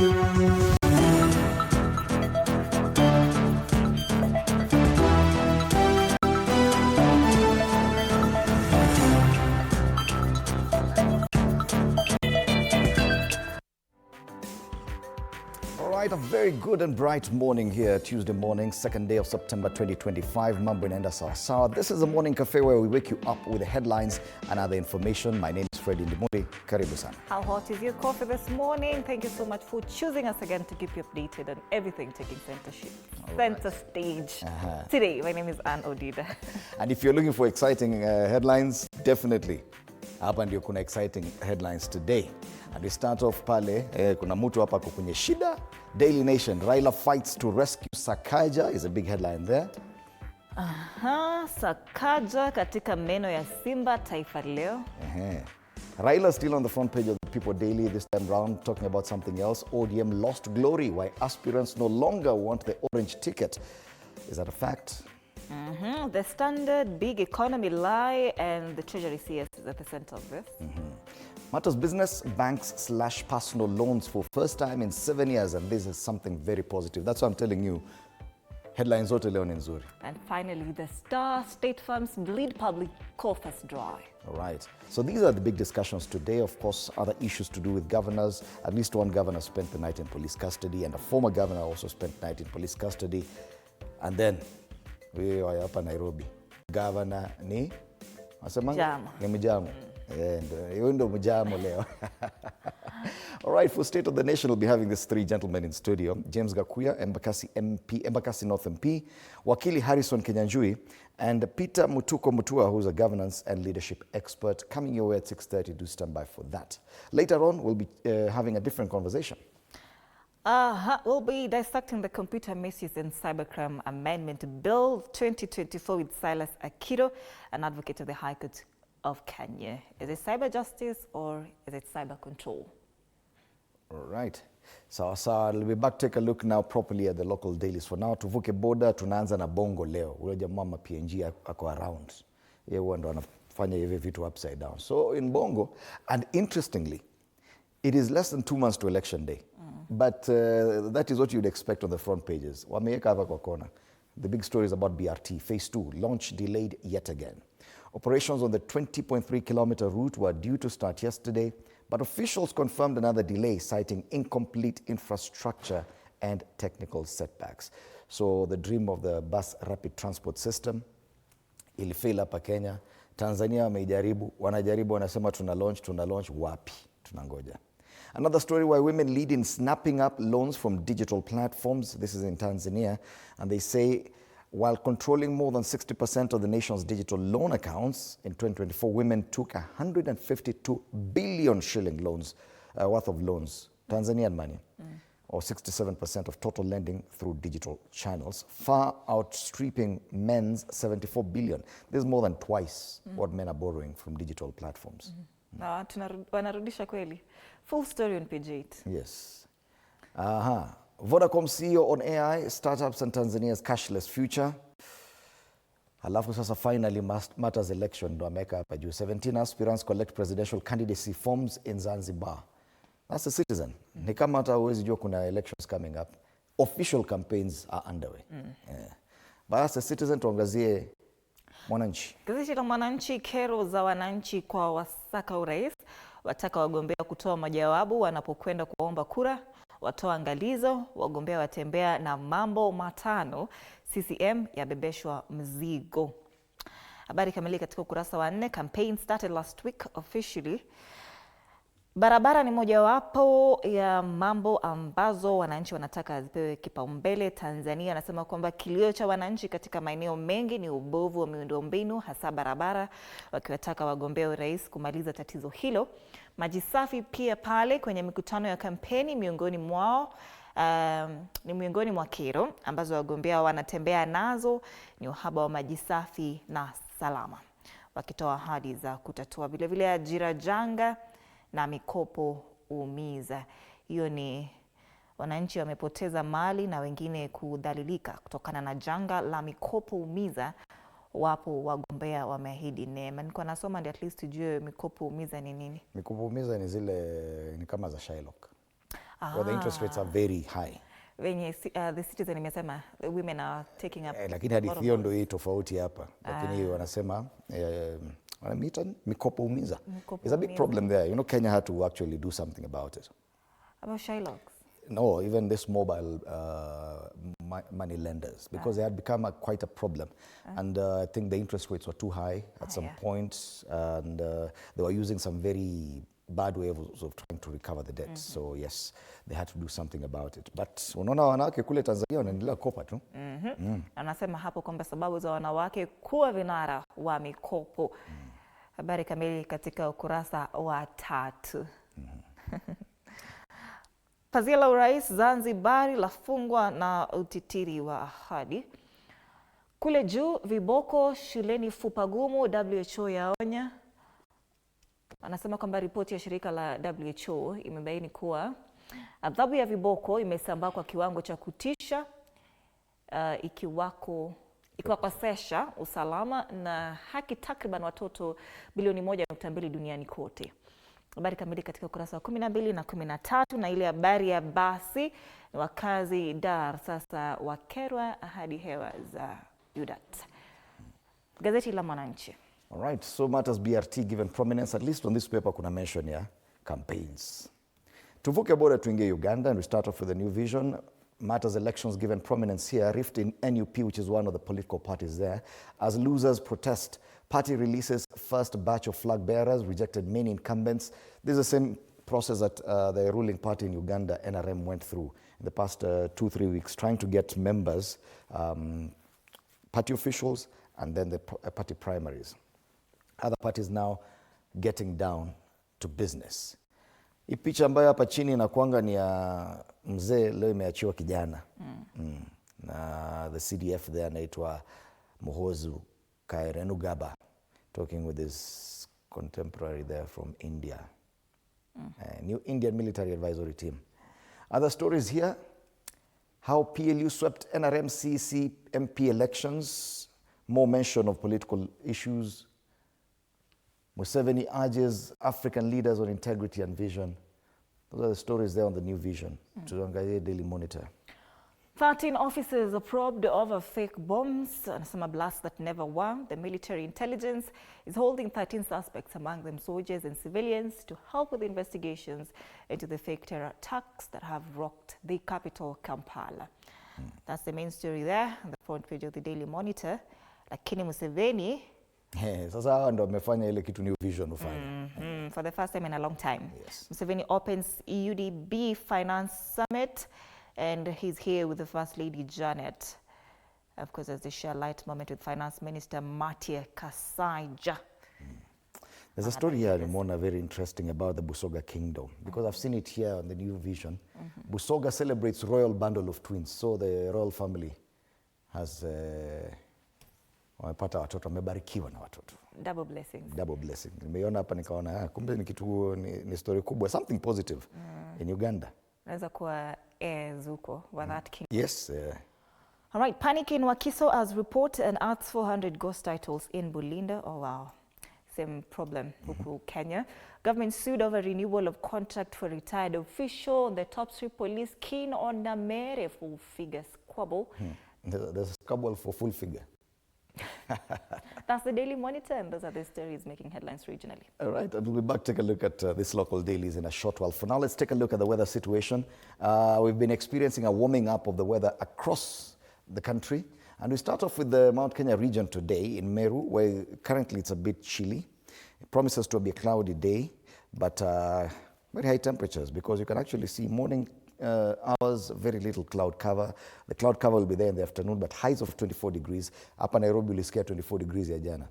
A very good and bright morning here, Tuesday morning, 2nd day of September 2025. Mambo inaenda sawa sawa. This is the Morning Cafe where we wake you up with the headlines and other information. My name is Freddy Ndimuri. Karibu sana. How hot is your coffee this morning? Thank you so much for choosing us again to keep you updated on everything taking center stage. Today, my name is Ann Odida. And if you're looking for exciting headlines, definitely hapa ndio kuna exciting headlines today. And we start off pale, kuna mtu hapa kwenye shida. Daily Nation, Raila fights to rescue Sakaja is a big headline there. Sakaja katika meno ya Simba Taifa Leo. Raila still on the front page of the People Daily this time round, talking about something else. ODM lost glory, why aspirants no longer want the orange ticket. Is that a fact? The Standard, big economy lie, and the Treasury CS is at the center of this. Matters business, banks slash personal loans for first time in 7 years, and this is something very positive. That's why I'm telling you, headlines zote leo ni nzuri. And finally, the Star, state firms bleed public coffers dry. All right. So these are the big discussions today. Of course, other issues to do with governors. At least one governor spent the night in police custody, and a former governor also spent the night in police custody. And then, we are up in Nairobi. Governor ni? Ni mjamo. All right, for State of the Nation, we'll be having these three gentlemen in studio. James Gakuya, Embakasi North MP, Wakili Harrison Kenyanjui, and Peter Mutuko Mutua, who's a governance and leadership expert, coming your way at 6:30. Do stand by for that. Later on, we'll be having a different conversation. We'll be dissecting the Computer Misuse and Cybercrime Amendment Bill 2024 with Silas Akiro, an advocate of the High Court of Kenya. Is it cyber justice or is it cyber control? All right. So we'll be back, take a look now properly at the local dailies. For now, tuvuke boda, tunaanza na Bongo leo. Ule jamaa PNG ako around. Yeye ndo anafanya hivi vitu upside down. So in Bongo, and interestingly, it is less than 2 months to election day. But that is what you'd expect on the front pages. Wameweka hapa kwa kona. The big story is about BRT. Phase 2, launch delayed yet again. Operations on the 20.3-kilometer route were due to start yesterday, but officials confirmed another delay, citing incomplete infrastructure and technical setbacks. So the dream of the bus rapid transport system ilifail hapa Kenya. Tanzania wameijaribu, wanajaribu, wanasema tuna launch wapi? Tunangoja. Another story where women lead in snapping up loans from digital platforms. This is in Tanzania, and they say while controlling more than 60% of the nation's digital loan accounts, in 2024, women took 152 billion shilling loans, worth of loans, Tanzanian money, or 67% of total lending through digital channels, far outstripping men's 74 billion. This is more than twice what men are borrowing from digital platforms. Wanarudisha kweli. Full story on page 8. Yes. Vodacom CEO on AI, startups and Tanzania's cashless future. Halafu sasa finally matters election ndo ameka hapa juu. 17 aspirants collect presidential candidacy forms in Zanzibar. That's a Citizen. Ni kama hata huwezi jua kuna elections coming up. Official campaigns are underway. But that's a Citizen, tuangazie Mwananchi. Gazeti la Mwananchi, kero za wananchi kwa wasaka urais, wataka wagombea kutoa majawabu wanapokwenda kuomba kura, watoa angalizo, wagombea watembea na mambo matano, CCM yabebeshwa mzigo. Habari kamili katika ukurasa wa 4. Campaign started last week officially. Barabara ni mojawapo ya mambo ambazo wananchi wanataka zipewe kipaumbele. Tanzania anasema kwamba kilio cha wananchi katika maeneo mengi ni ubovu wa miundombinu, hasa barabara, wakiwataka wagombea urais kumaliza tatizo hilo. Maji safi pia pale kwenye mikutano ya kampeni miongoni mwa kero ambazo wagombea wanatembea nazo ni uhaba wa maji safi na salama, wakitoa ahadi za kutatua. Vile vile ajira janga na mikopo umiza. Hiyo ni wananchi wamepoteza mali na wengine kudhalilika kutokana na janga la mikopo umiza. Wapo wagombea wameahidi neema. Niko nasoma ndio at least tujue mikopo umiza ni nini. Mikopo umiza ni zile ni kama za Shylock. where the interest rates are very high. Venye the Citizen imesema the women are taking up. Lakini hadithi hiyo ndio hii tofauti hapa. Lakini wanasema wanamita mikopo umiza. It's a big problem there. You know, Kenya had to actually do something about it. About Shylocks? No, even this mobile money lenders, because they had become quite a problem. And I think the interest rates were too high at some point, and they were using some very bad ways of trying to recover the debt. So yes, they had to do something about it. But unaona wanawake kule Tanzania wanaendelea kopa tu. Anasema hapo kwamba sababu za wanawake kuwa vinara wa mikopo. Habari kamili katika ukurasa wa 3. Pazia la urais Zanzibari lafungwa na utitiri wa ahadi. Kule juu viboko shuleni fupa gumu, WHO yaonya. Anasema kwamba ripoti ya shirika la WHO imebaini kuwa adhabu ya viboko imesambaa kwa kiwango cha kutisha, ikiwakosesha usalama na haki takriban watoto bilioni 1.2 duniani kote. Habari kamili katika ukurasa wa 12 na 13, na ile habari ya basi wakazi Dar sasa wakerwa hadi hewa za UDAT. Gazeti la Mwananchi. All right, so matters BRT given prominence, at least on this paper kuna mention ya campaigns. Tuvuke border tuingie Uganda, and we start off with a new vision. Matters elections given prominence here. Rift in NUP, which is one of the political parties there. As losers protest, party releases first batch of flag bearers, rejected many incumbents. This is the same process that the ruling party in Uganda, NRM, went through in the past 2-3 weeks, trying to get members, party officials, and then the party primaries. Other parties now getting down to business. Hii picha ambayo hapa chini inakuanga ni ya mzee, leo imeachiwa kijana. Na the CDF there anaitwa Muhozu Kairenugaba, talking with his contemporary there from India. New Indian military advisory team. Other stories here: how PLU swept NRM CCMP elections, more mention of political issues. Museveni urges African leaders on integrity and vision. Those are the stories there on the new vision. Tuangalie Daily Monitor. 13 officers are probed over fake bombs and some blasts that never were. The military intelligence is holding 13 suspects, among them soldiers and civilians, to help with investigations into the fake terror attacks that have rocked the capital, Kampala. That's the main story there on the front page of the Daily Monitor. Lakini Museveni, sasa hawa ndo wamefanya ile kitu new vision ufanya. For the first time in a long time. Yes. Museveni opens EUDB Finance Summit, and he's here with the First Lady Janet, of course, as they share light moment with Finance Minister Matia Kasaija. There's a story here, Mona, very interesting about the Busoga Kingdom, because I've seen it here on the new vision. Busoga celebrates royal bundle of twins, so the royal family has wamepata watoto, wamebarikiwa na watoto. Double blessings. Double blessing. Nimeona hapa nikaona kumbe ni kitu, ni story kubwa, something positive in Uganda. Naweza kuwa heirs huko wa that king. Yes. All right, panic in Wakiso as report and earths 400 ghost titles in Bulinda. Oh wow, same problem huku Kenya. Government sued over renewal of contract for retired official. The top 3 police keen on Namere full figure squabble. There's a squabble for full figure. That's the Daily Monitor, and those are the stories making headlines regionally. All right, and we'll be back to take a look at this local dailies in a short while. For now, let's take a look at the weather situation. We've been experiencing a warming up of the weather across the country. And we start off with the Mount Kenya region today in Meru, where currently it's a bit chilly. It promises to be a cloudy day, but very high temperatures, because you can actually see morning hours, very little cloud cover. The cloud cover will be there in the afternoon, but highs of 24 degrees. Hapa Nairobi ulisikia 24 degrees ya jana.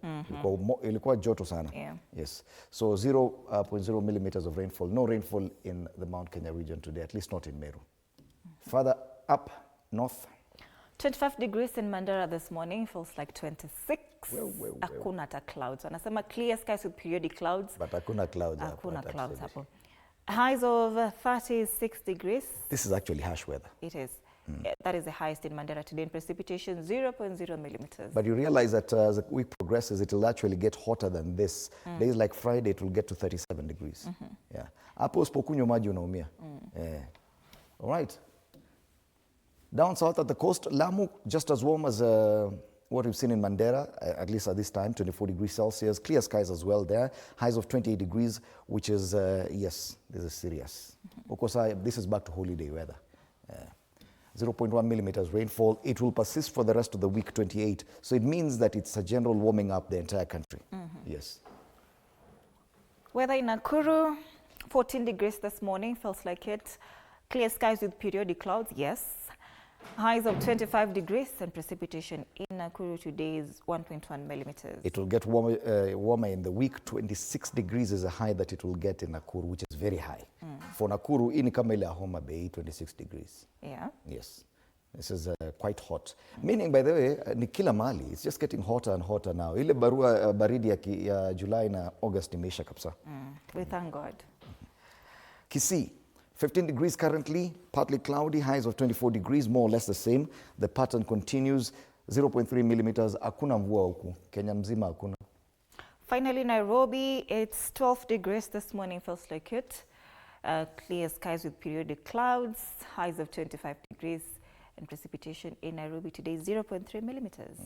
Ilikuwa joto sana. Yeah. Yes. So 0.0 millimeters of rainfall. No rainfall in the Mount Kenya region today, at least not in Meru. Further up north. 25 degrees in Mandera this morning, feels like 26. Hakuna hata clouds. Anasema clear skies with periodic clouds. But hakuna clouds. Hakuna clouds hapo. Highs of 36 degrees. This is actually harsh weather. It is. That is the highest in Mandera today. In precipitation, 0.0 millimeters. But you realize that as the week progresses, it will actually get hotter than this. Days like Friday, it will get to 37 degrees. Yeah. Hapo usipokunywa maji unaumia. All right. Down south at the coast, Lamu, just as warm as what we've seen in Mandera, at least at this time, 24 degrees Celsius. Clear skies as well there. Highs of 28 degrees, which is, yes, this is serious. Of course, this is back to holiday weather. 0.1 millimeters rainfall. It will persist for the rest of the week, 28. So it means that it's a general warming up the entire country. Yes. Weather in Nakuru, 14 degrees this morning, feels like it. Clear skies with periodic clouds, yes. Highs of 25 degrees and precipitation in Nakuru today is 1.1 millimeters. It will get warmer in the week. 26 degrees is a high that it will get in Nakuru, which is very high. For Nakuru, in kama ile ya Homa Bay, 26 degrees. Yeah. Yes. This is quite hot. Meaning, by the way, ni kila mali, it's just getting hotter and hotter now. Ile baridi ya July na August imeisha kabisa. We thank God. Kisii, 15 degrees currently, partly cloudy, highs of 24 degrees, more or less the same. The pattern continues, 0.3 millimeters. Hakuna mvua huku. Kenya mzima hakuna. Finally, Nairobi, it's 12 degrees this morning, feels like it. Clear skies with periodic clouds, highs of 25 degrees, and precipitation in Nairobi today is 0.3 millimeters.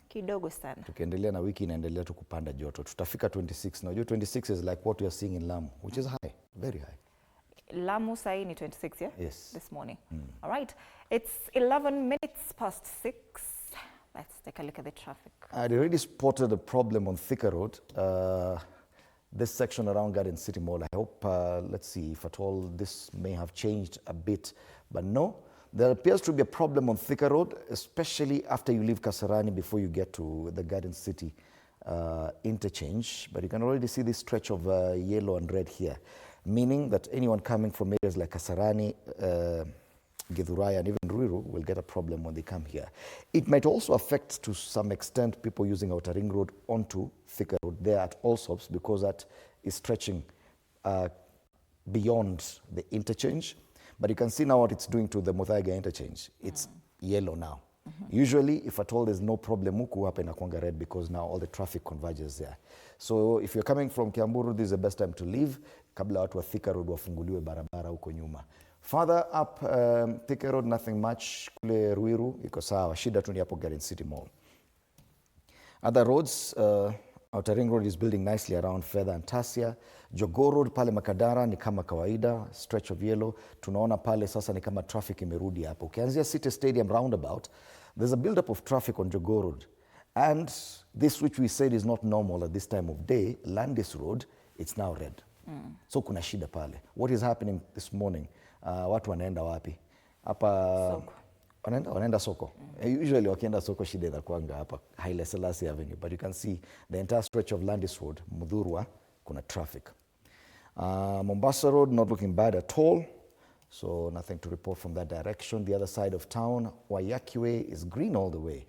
Kidogo sana. Tukiendelea na wiki inaendelea tu kupanda joto. Tutafika 26. Now, 26 is like what we are seeing in Lamu, which is high, very high. Lamu sai ni 26, yeah? Yes. This morning. All right. It's 11 minutes past 6. Let's take a look at the traffic. I'd already spotted a problem on Thika Road. This section around Garden City Mall. I hope, let's see if at all this may have changed a bit. But no, there appears to be a problem on Thika Road, especially after you leave Kasarani before you get to the Garden City interchange. But you can already see this stretch of yellow and red here, meaning that anyone coming from areas like Kasarani, Githurai and even Ruiru will get a problem when they come here. It might also affect to some extent people using Outer Ring Road onto Thika Road there at Allsops, because that is stretching beyond the interchange. But you can see now what it's doing to the Muthaiga interchange. It's yellow now. Usually, if at all there's no problem, huku hapa inakuanga red because now all the traffic converges there. So if you're coming from Kiamburu, this is the best time to leave, kabla watu wa Thika Road wafunguliwe barabara huko nyuma. Further up Thika Road, nothing much. Kule Ruiru, iko sawa. Shida tu ni hapo Garden City Mall. Other roads, Outer Ring Road is building nicely around Fedha and Tasia. Jogoo Road pale Makadara ni kama kawaida, stretch of yellow. Tunaona pale sasa ni kama traffic imerudi hapo. Ukianzia City Stadium roundabout, there's a build-up of traffic on Jogoo Road. And this, which we said is not normal at this time of day, Landis Road, it's now red. So kuna shida pale. What is happening this morning? Watu wanaenda wapi? Hapa Soko. Wanaenda soko. Usually wakienda soko shida inakuanga hapa Haile Selassie Avenue, but you can see the entire stretch of Landis Road, Mudhurwa, kuna traffic. Mombasa Road not looking bad at all, so nothing to report from that direction. The other side of town, Waiyaki Way is green all the way.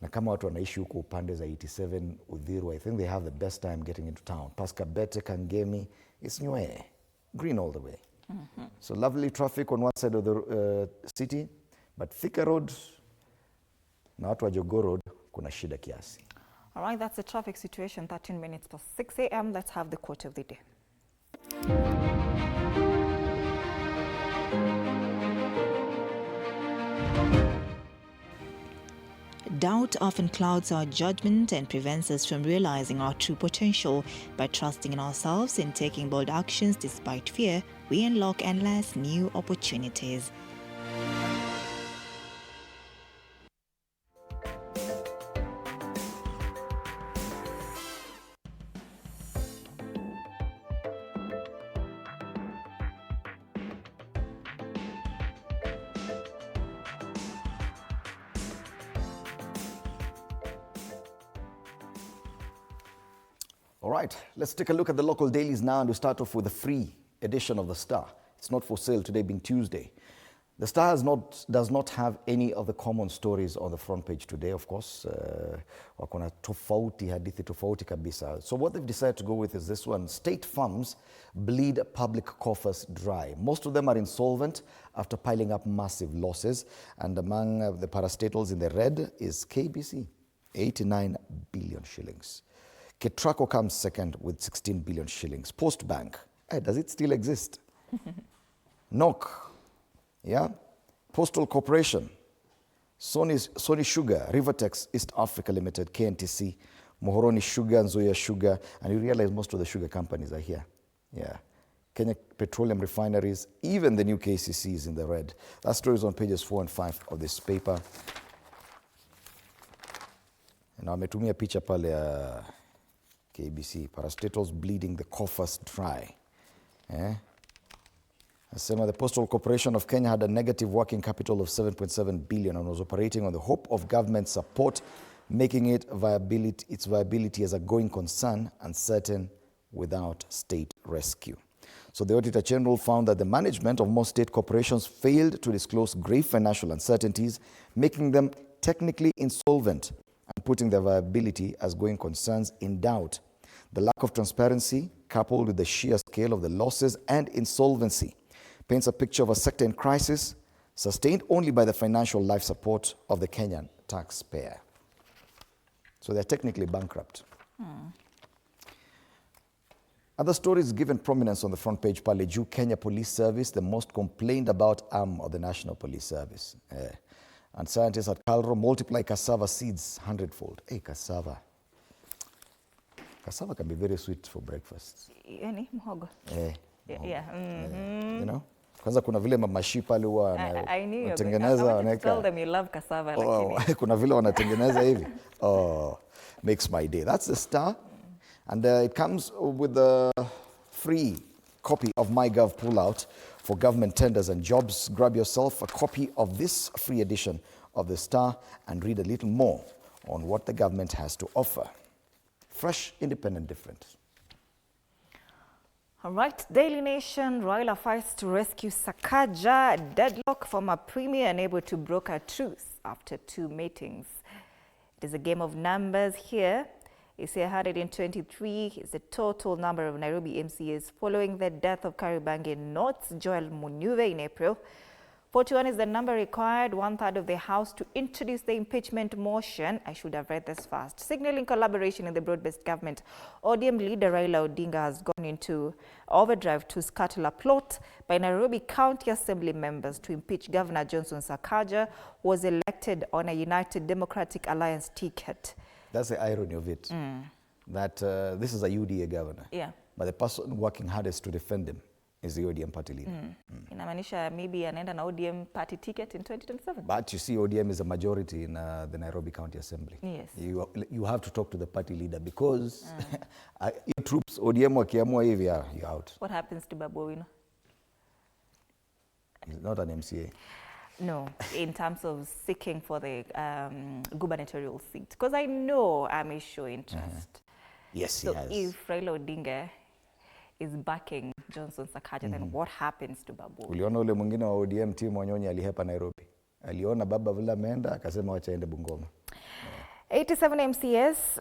Na kama watu wanaishi huko upande za 87 Udhiru, I think they have the best time getting into town. Paskabete, Kangemi, it's Nywe, green all the way. So lovely traffic on one side of the city, but Thika Road na watu wa Jogoo Road kuna shida kiasi. All right, that's the traffic situation, 13 minutes past 6 a.m. Let's have the quote of the day. Doubt often clouds our judgment and prevents us from realizing our true potential. By trusting in ourselves and taking bold actions despite fear, we unlock endless new opportunities. All right, let's take a look at the local dailies now, and we start off with a free edition of The Star. It's not for sale today being Tuesday. The Star does not have any of the common stories on the front page today, of course. Wakona tofauti, hadithi tofauti kabisa. So what they've decided to go with is this one. State farms bleed public coffers dry. Most of them are insolvent after piling up massive losses. And among the parastatals in the red is KBC, 89 billion shillings. Ketraco comes second with 16 billion shillings. Postbank, does it still exist? NOC, Yeah. Postal Corporation, Sony Sugar, Rivertex East Africa Limited, KNTC, Mohoroni Sugar, Nzoia Sugar, and you realize most of the sugar companies are here. Yeah. Kenya Petroleum Refineries, even the new KCC is in the red. That story is on pages 4 and 5 of this paper. Na wametumia picha pale ya KBC, parastatals bleeding the coffers dry. Asema the Postal Corporation of Kenya had a negative working capital of 7.7 billion and was operating on the hope of government support, making its viability as a going concern uncertain without state rescue. So the Auditor General found that the management of most state corporations failed to disclose grave financial uncertainties, making them technically insolvent and putting their viability as going concerns in doubt. The lack of transparency, coupled with the sheer scale of the losses and insolvency, paints a picture of a sector in crisis, sustained only by the financial life support of the Kenyan taxpayer. So they're technically bankrupt. Other stories given prominence on the front page, pale juu, Kenya Police Service, the most complained about arm of the National Police Service. And scientists at Calro multiply cassava seeds 100-fold. Hey, cassava. Cassava can be very sweet for breakfast. Yani, mhogo. Yeah. You know? Kwanza kuna vile mamashi pale huwa I knew you were going to tell them you love cassava. Kuna vile wanatengeneza hivi. Oh, makes my day. That's the Star. And it comes with a free copy of MyGov Pullout for government tenders and jobs. Grab yourself a copy of this free edition of the Star and read a little more on what the government has to offer. Fresh, independent, different. All right, Daily Nation, Raila fights to rescue Sakaja, deadlock, former premier unable to broker truce after 2 meetings. It is a game of numbers here. You see 123 is the total number of Nairobi MCAs following the death of Kariobangi North's Joel Munyuve in April. 41 is the number required, 1/3 of the House to introduce the impeachment motion. I should have read this fast. Signaling collaboration in the broad-based government, ODM leader Raila Odinga has gone into overdrive to scuttle a plot by Nairobi County Assembly members to impeach Governor Johnson Sakaja, who was elected on a United Democratic Alliance ticket. That's the irony of it, that this is a UDA governor, but the person working hardest to defend him is the ODM party leader. Inamaanisha maybe anaenda na ODM party ticket in 2027. But you see, ODM is a majority in the Nairobi County Assembly. Yes. You have to talk to the party leader because your troops, ODM wakiamua hivi, you're out. What happens to Babu Owino? He's not an MCA. No, in terms of seeking for the gubernatorial seat. Because I know I may show interest. Yes, he so has. If Raila Odinga is backing Johnson Sakaja, then what happens to Babu? Uliona ule mwingine wa ODM Tim Wanyonyi alihepa Nairobi. Aliona baba vile ameenda akasema wacha aende Bungoma. 87 MCAs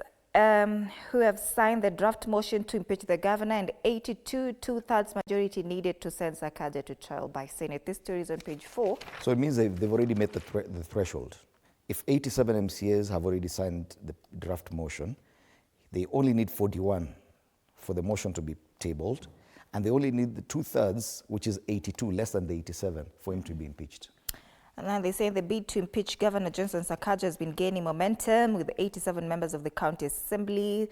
who have signed the draft motion to impeach the governor, and 82 2/3 majority needed to send Sakaja to trial by Senate. This story is on page 4. So it means they've already met the threshold. If 87 MCAs have already signed the draft motion, they only need 41 for the motion to be tabled, and they only need the 2/3, which is 82, less than the 87, for him to be impeached. And now they say the bid to impeach Governor Johnson Sakaja has been gaining momentum, with 87 members of the county assembly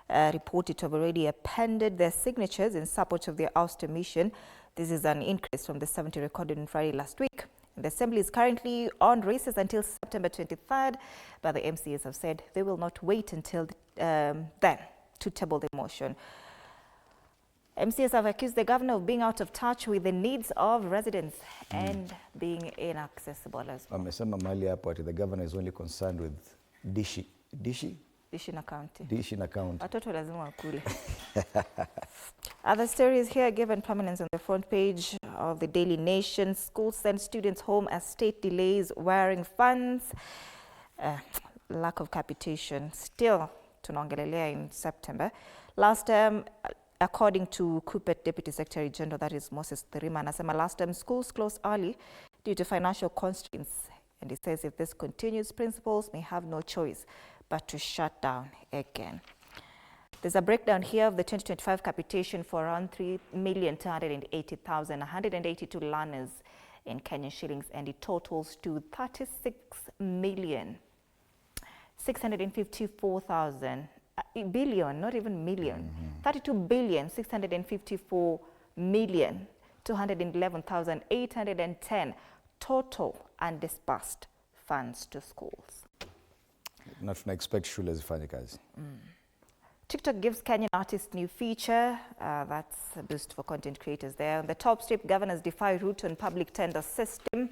reported to have already appended their signatures in support of their ouster mission. This is an increase from the 70 recorded on Friday last week. And the assembly is currently on recess until September 23rd, but the MCAs have said they will not wait until then to table the motion. MCAs have accused the governor of being out of touch with the needs of residents and being inaccessible as well. Amesema mahali hapo ati the governor is only concerned with dishi na county. Dishi na county. Watoto lazima wakule. Other stories here given prominence on the front page of the Daily Nation. Schools send students home as state delays wiring funds. Lack of capitation still tunaongelelea in September. Last term, according to KUPPET Deputy Secretary General, that is Moses Thirima, anasema last term schools closed early due to financial constraints. And he says if this continues, principals may have no choice but to shut down again. There's a breakdown here of the 2025 capitation for around 3,280,182 learners in Kenyan shillings, and it totals to 36,654,000 billion, not even million, 32,654,211,810 total undisbursed funds to schools. Na tuna expect shule zifanye kazi. TikTok gives Kenyan artists new feature. That's a boost for content creators there. The top strip governors defy route on public tender system.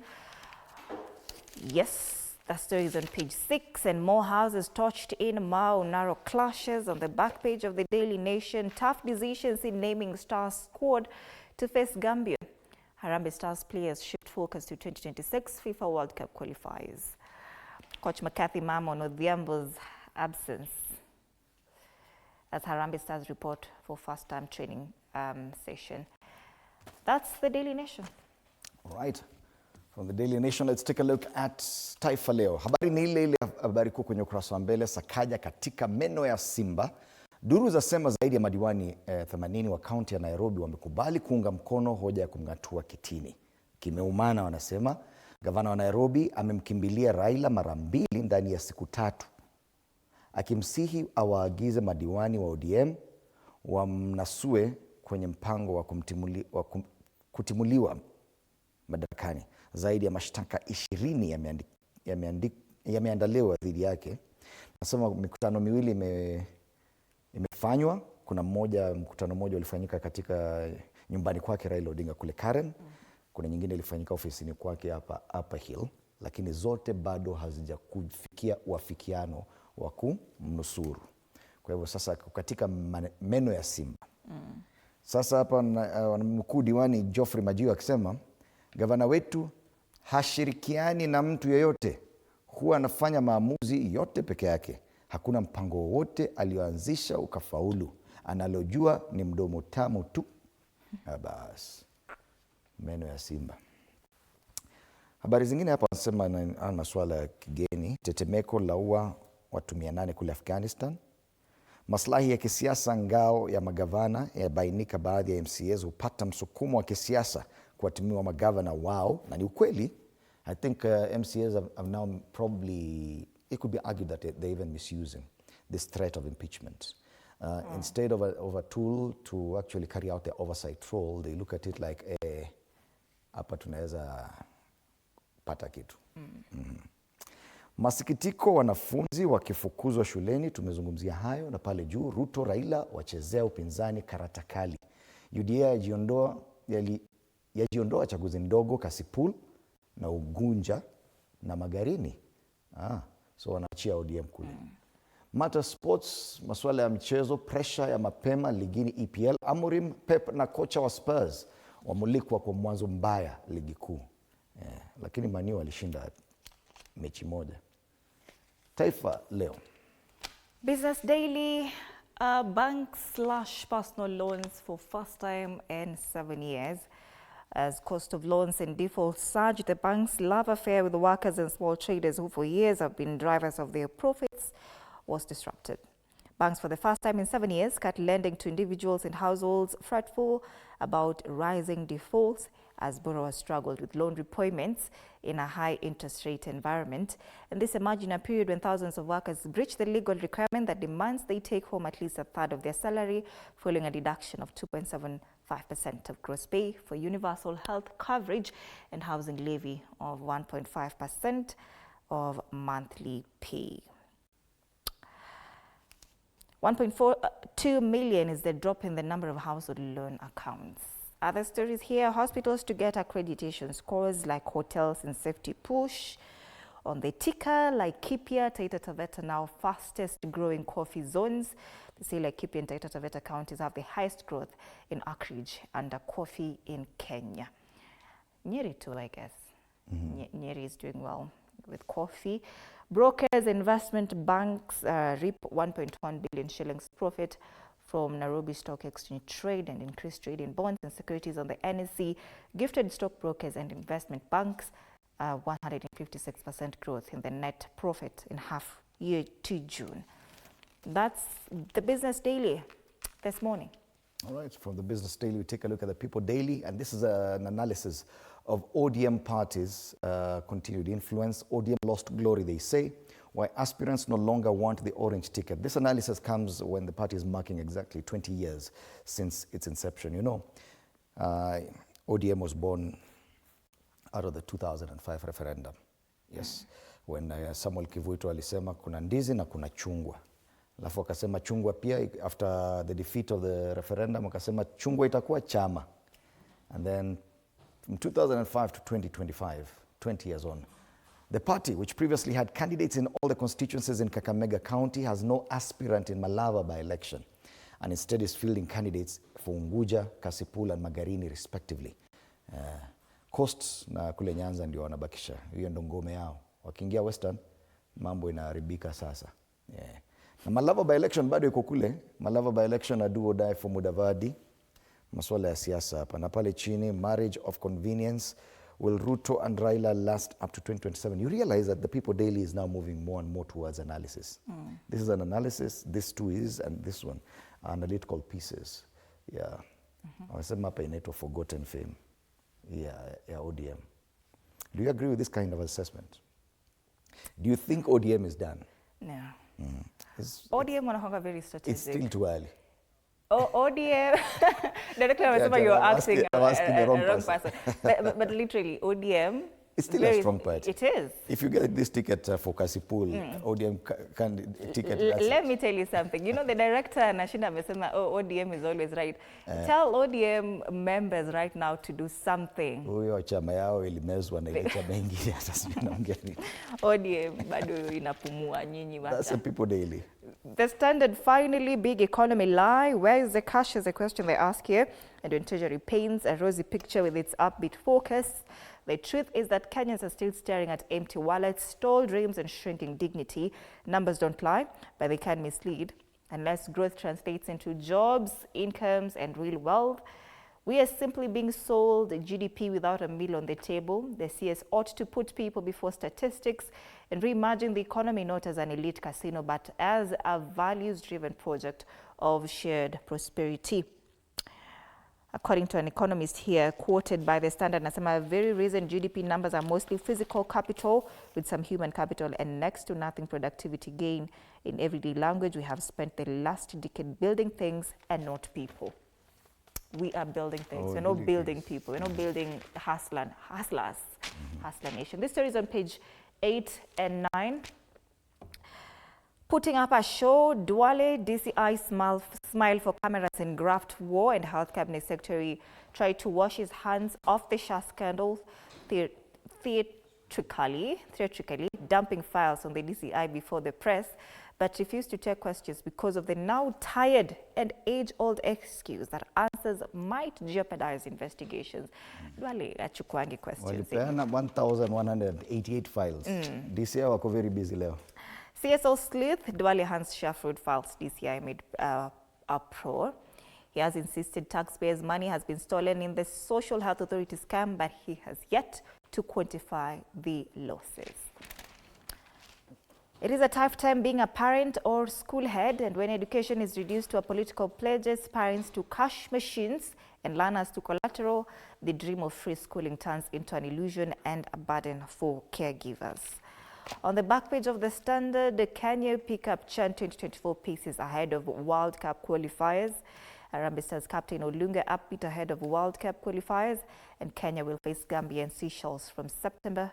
Yes, that story is on page 6. And more houses torched in Mau, narrow clashes on the back page of the Daily Nation. Tough decisions in naming Stars squad to face Gambia. Harambee Stars players shift focus to 2026 FIFA World Cup qualifiers. Coach McCarthy Mamo on Odhiambo's absence as Harambee Stars report for first-time training session. That's the Daily Nation. All right. From the Daily Nation, let's take a look at Taifa Leo. Habari ni ile habari kuu kwenye ukurasa wa mbele. Sakaja katika meno ya simba. Duru zasema zaidi ya madiwani 80 wa kaunti ya Nairobi wamekubali kuunga mkono hoja ya kumng'atua kitini. Kimeumana wanasema. Gavana wa Nairobi amemkimbilia Raila mara 2 ndani ya siku 3. Akimsihi awaagize madiwani wa ODM wamnasue kwenye mpango wa kutimuliwa madarakani. Zaidi ya mashtaka 20 yameandaliwa dhidi yake. Nasema mikutano miwili imefanywa. Kuna mkutano mmoja ulifanyika katika nyumbani kwake Raila Odinga kule Karen. Kuna nyingine ilifanyika ofisini kwake hapa Upper Hill, lakini zote bado hazijakufikia uafikiano wa kumnusuru. Kwa hivyo sasa katika meno ya simba. Sasa hapa mkuu diwani Geoffrey Majiwa akisema gavana wetu hashirikiani na mtu yeyote, huwa anafanya maamuzi yote peke yake. Hakuna mpango wowote alioanzisha ukafaulu. Analojua ni mdomo tamu tu. Basi meno ya simba. Habari zingine hapa nasema na masuala ya kigeni. Tetemeko laua watu 800 kule Afghanistan. Maslahi ya kisiasa ngao ya magavana yabainika. Baadhi ya MCAs hupata msukumo wa kisiasa kuwatimua magavana wao, na ni ukweli. I think MCAs have now probably, it could be argued that they're even misusing this threat of impeachment. Instead of a tool to actually carry out their oversight role, they look at it like, hapa tunaweza pata kitu. Masikitiko, wanafunzi wakifukuzwa shuleni. Tumezungumzia hayo. Na pale juu, Ruto Raila wachezea upinzani karata kali. UDA yajiondoa chaguzi ndogo Kasipul na Ugunja na Magarini. So wanaachia ODM kule. Mata Sports, masuala ya mchezo, pressure ya mapema ligini EPL. Amorim, Pep na kocha wa Spurs wamulikwa kwa mwanzo mbaya ligi kuu. Lakini Man U alishinda mechi moja. Taifa Leo. Business Daily, banks slash personal loans for first time in 7 years. As cost of loans and default surge, the bank's love affair with workers and small traders who for years have been drivers of their profits was disrupted. Banks for the first time in 7 years cut lending to individuals and households, fretful about rising defaults as borrowers struggled with loan repayments in a high interest rate environment. And this emerged in a period when thousands of workers breached the legal requirement that demands they take home at least a third of their salary, following a deduction of 2.75% of gross pay for universal health coverage and housing levy of 1.5% of monthly pay. 1.42 million is the drop in the number of household loan accounts. Other stories here, hospitals to get accreditation scores like hotels and safety push. On the ticker, Laikipia, Taita Taveta now fastest growing coffee zones. They say Laikipia and Taita Taveta counties have the highest growth in acreage under coffee in Kenya. Nyeri too, I guess. Nyeri is doing well with coffee. Brokers, investment banks reap 1.1 billion shillings profit from Nairobi Stock Exchange trade and increased trade in bonds and securities on the NSE. Gifted stockbrokers and investment banks 156% growth in the net profit in half year to June. That's the Business Daily this morning. All right, from the Business Daily, we take a look at the People Daily, and this is an analysis of ODM parties' continued influence. ODM lost glory, they say, why aspirants no longer want the orange ticket. This analysis comes when the party is marking exactly 20 years since its inception. You know, ODM was born out of the 2005 referendum. Yes, when Samuel Kivuito alisema kuna ndizi na kuna chungwa. Alafu akasema chungwa pia, after the defeat of the referendum, akasema chungwa itakuwa chama. And then from 2005 to 2025, 20 years on, the party, which previously had candidates in all the constituencies in Kakamega County, has no aspirant in Malava by-election, and instead is fielding candidates for Unguja, Kasipul, and Magarini, respectively. Coasts na kule Nyanza ndio wanabakisha. Hiyo ndo ngome yao. Wakiingia Western, mambo inaharibika sasa. Yeah. Na Malava by-election bado iko kule. Malava by-election na do or die for Mudavadi. Maswala ya siasa hapa. Na pale chini, marriage of convenience. Will Ruto and Raila last up to 2027? You realize that the People Daily is now moving more and more towards analysis. This is an analysis, this too is, and this one are analytical pieces. Yeah. Wanasema hapa inaitwa forgotten fame. Yeah, ODM. Do you agree with this kind of assessment? Do you think ODM is done? No. ODM wanakuwa very strategic. It's still too early. ODM, directly you're asking the wrong person. but literally, ODM... It's still a strong party. It is. If you get this ticket for Kasipul, ODM ticket... Let me tell you something. You know, the director, Nashinda amesema, ODM is always right. Tell ODM members right now to do something. Huyo chama yao ilimezwa na ile chama ingine hata sijui naongea nini. ODM bado inapumua nyinyi wata. That's the People Daily. The Standard, finally, big economy lie. Where is the cash is a question they ask here. And when Treasury paints a rosy picture with its upbeat focus, the truth is that Kenyans are still staring at empty wallets, stalled dreams and shrinking dignity. Numbers don't lie, but they can mislead. Unless growth translates into jobs, incomes and real wealth, we are simply being sold GDP without a meal on the table. The CS ought to put people before statistics and reimagine the economy not as an elite casino, but as a values-driven project of shared prosperity. According to an economist here, quoted by the Standard, nasema very recent GDP numbers are mostly physical capital with some human capital and next to nothing productivity gain. In everyday language, we have spent the last decade building things and not people. We are building things. We're not building people. We're not building hustlers. Hustler nation. This story is on page 8 and 9. Putting up a show, Duale DCI smile for cameras in graft war, and Health Cabinet Secretary tried to wash his hands off the SHA scandal, theatrically dumping files on the DCI before the press, but refused to take questions because of the now tired and age-old excuse that answers might jeopardize investigations. Duale achukwangi questions. Walipeana 1,188 files. DCI wako very busy leo. CSO sleuth Duale hands SHA fraud files. DCI made uproar. He has insisted taxpayers' money has been stolen in the Social Health Authority scam, but he has yet to quantify the losses. It is a tough time being a parent or school head, and when education is reduced to a political pledges, parents to cash machines and learners to collateral, the dream of free schooling turns into an illusion and a burden for caregivers. On the back page of the Standard, the Kenya pickup chant 2024 paces ahead of World Cup qualifiers. Harambee Stars captain Olunga upbeat ahead of World Cup qualifiers, and Kenya will face Gambia and Seychelles from September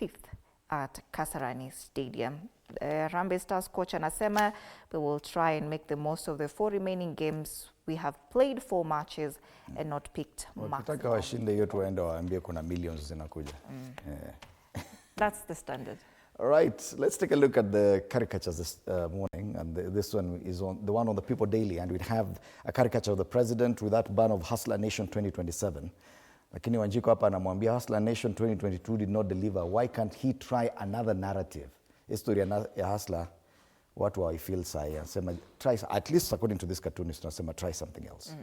5th at Kasarani Stadium. Harambee Stars coach anasema we will try and make the most of the 4 remaining games. We have played 4 matches and not picked Wakitaka washinde hiyo tuwaenda waambie kuna millions zinakuja. That's the Standard. All right, let's take a look at the caricatures this morning, and this one is on the one on the People Daily, and we have a caricature of the president with that ban of Hustler Nation 2027. Lakini Wanjiko hapa anamwambia Hustler Nation 2022 did not deliver. Why can't he try another narrative? Historia ya Hustler, watu hawaifeel sahi. Anasema try, at least according to this cartoonist, anasema try something else.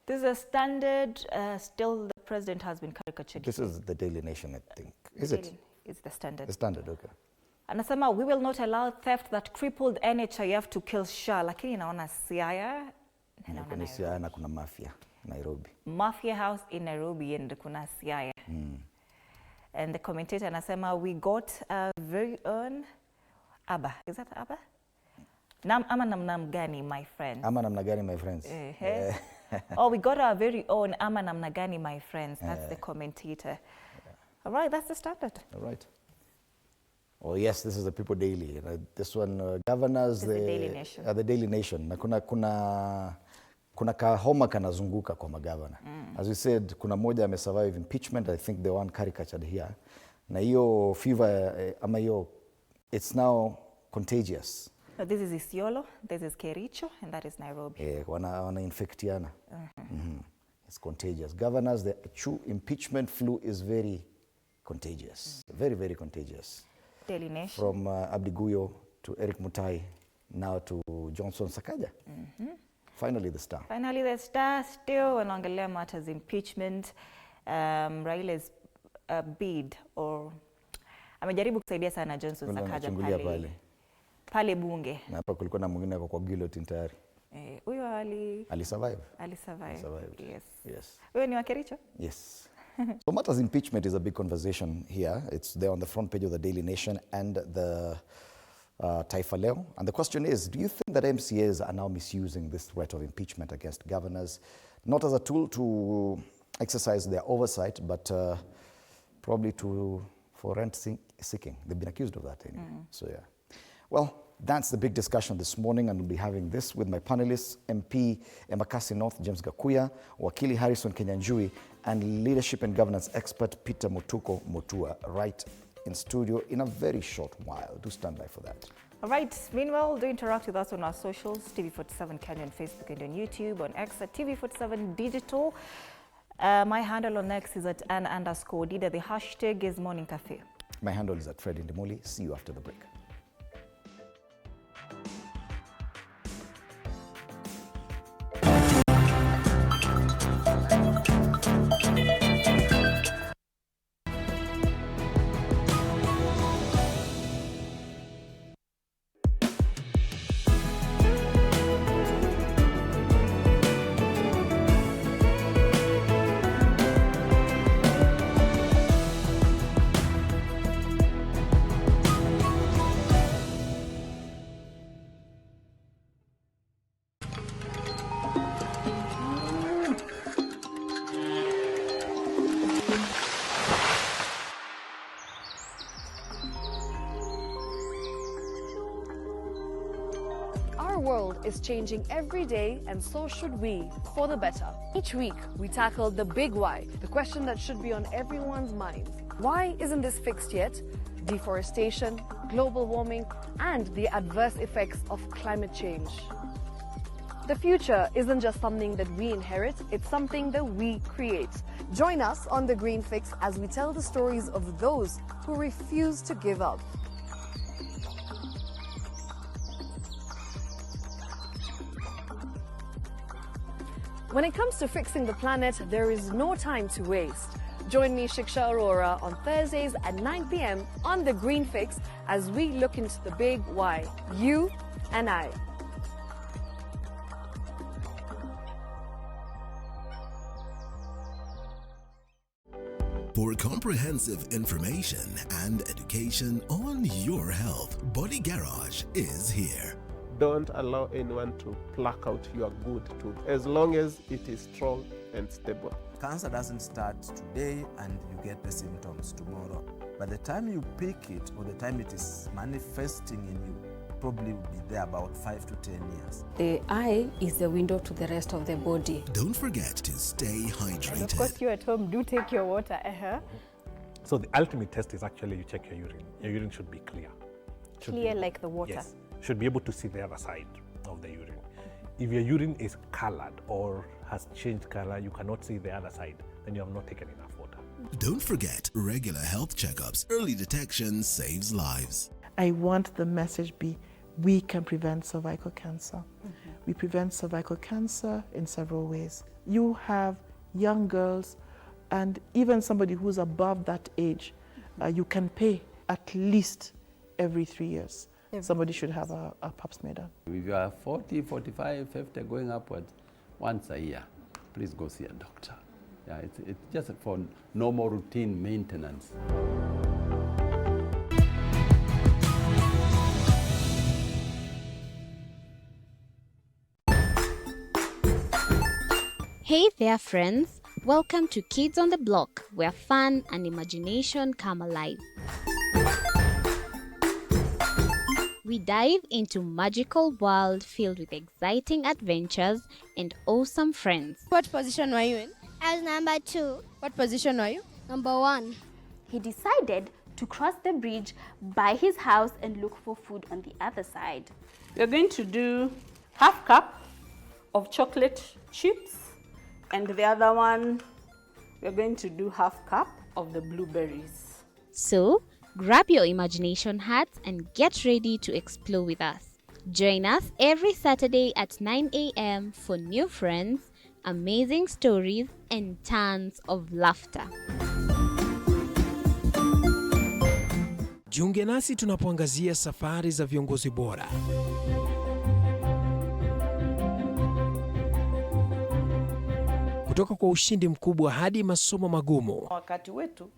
This is a Standard. Still, the president has been caricatured. This is the Daily Nation, I think. Is it? It's the Standard. The Standard, okay. Anasema we will not allow theft that crippled NHIF to kill SHA. Lakini naona Siaya Nairobi. Siaya na kuna Mafia, Nairobi. Mafia House in Nairobi and kuna Siaya. And the commentator anasema, we got a very own Aba. Is that Aba? Ama namna gani, my friends? Ama namna gani, my friends? Oh, we got our very own Ama namna gani, my friends. That's the commentator. All right, that's the standard. All right. Oh yes, this is the People Daily. This one, governors, the Daily Nation. The Daily Nation. Na kuna kahoma kanazunguka kwa magavana. As we said, kuna moja amesurvive impeachment. I think the one caricatured here. Na hiyo fever, ama hiyo, it's now contagious. So this is Isiolo, this is Kericho, and that is Nairobi. Wana infectiana. It's contagious. Governors, the true impeachment flu is very contagious. Very, very contagious. Daily Nation. From Abdi Guyo to Eric Mutai, now to Johnson Sakaja. Finally the Star. Finally the Star, still wanaongelea matters impeachment. Raila's bid, or amejaribu kusaidia sana Johnson Sakaja pale bunge. Na hapa kulikuwa na mwingine kwa guillotine tayari. Huyo alisurvive. Yes. Yes. Wewe ni wa Kericho? Yes. So matters impeachment is a big conversation here. It's there on the front page of the Daily Nation and the Taifa Leo. And the question is, do you think that MCAs are now misusing this threat of impeachment against governors, not as a tool to exercise their oversight, but probably for rent seeking? They've been accused of that anyway. So yeah. Well, that's the big discussion this morning, and we'll be having this with my panelists, MP Embakasi North, James Gakuya, Wakili Harrison Kenyanjui, and leadership and governance expert Peter Mutuko Mutua, right in studio in a very short while. Do stand by for that. All right. Meanwhile, do interact with us on our socials, TV47 Kenya on Facebook and on YouTube, on X at TV47 Digital. My handle on X is at @Ann_Dida. The hashtag is Morning Cafe. My handle is at Fred Indemoli. See you after the break. Our world is changing every day, and so should we, for the better. Each week, we tackle the big why, the question that should be on everyone's minds. Why isn't this fixed yet? Deforestation, global warming, and the adverse effects of climate change. The future isn't just something that we inherit, it's something that we create. Join us on The Green Fix as we tell the stories of those who refuse to give up. When it comes to fixing the planet, there is no time to waste. Join me, Shiksha Arora, on Thursdays at 9 p.m. on The Green Fix as we look into the big why, you and I. For comprehensive information and education on your health, Body Garage is here. Don't allow anyone to pluck out your good tooth as long as it is strong and stable. Cancer doesn't start today and you get the symptoms tomorrow. By the time you pick it or the time it is manifesting in you, probably will be there about 5 to 10 years. The eye is the window to the rest of the body. Don't forget to stay hydrated. And of course, you at home, do take your water. So the ultimate test is actually you check your urine. Your urine should be clear. Clear like the water? Yes. Should be able to see the other side of the urine. If your urine is colored or has changed color, you cannot see the other side, then you have not taken enough water. Don't forget regular health checkups. Early detection saves lives. I want the message be, we can prevent cervical cancer. We prevent cervical cancer in several ways. You have young girls and even somebody who's above that age, you can pay at least every 3 years. Somebody should have a pap smear done. If you are 40, 45, 50 going upward, once a year, please go see a doctor. Yeah, it's just for normal routine maintenance. Hey there, friends. Welcome to Kids on the Block, where fun and imagination come alive. We dive into magical world filled with exciting adventures and awesome friends. What position were you in? I was number 2. What position were you? Number 1. He decided to cross the bridge by his house and look for food on the other side. We're going to do half cup of chocolate chips, and the other one, we're going to do half cup of the blueberries. So, grab your imagination hats and get ready to explore with us. Join us every Saturday at 9 a.m. for new friends, amazing stories, and tons of laughter. Jiunge nasi tunapoangazia safari za viongozi bora. Kutoka kwa ushindi mkubwa hadi masomo magumu. Wakati wetu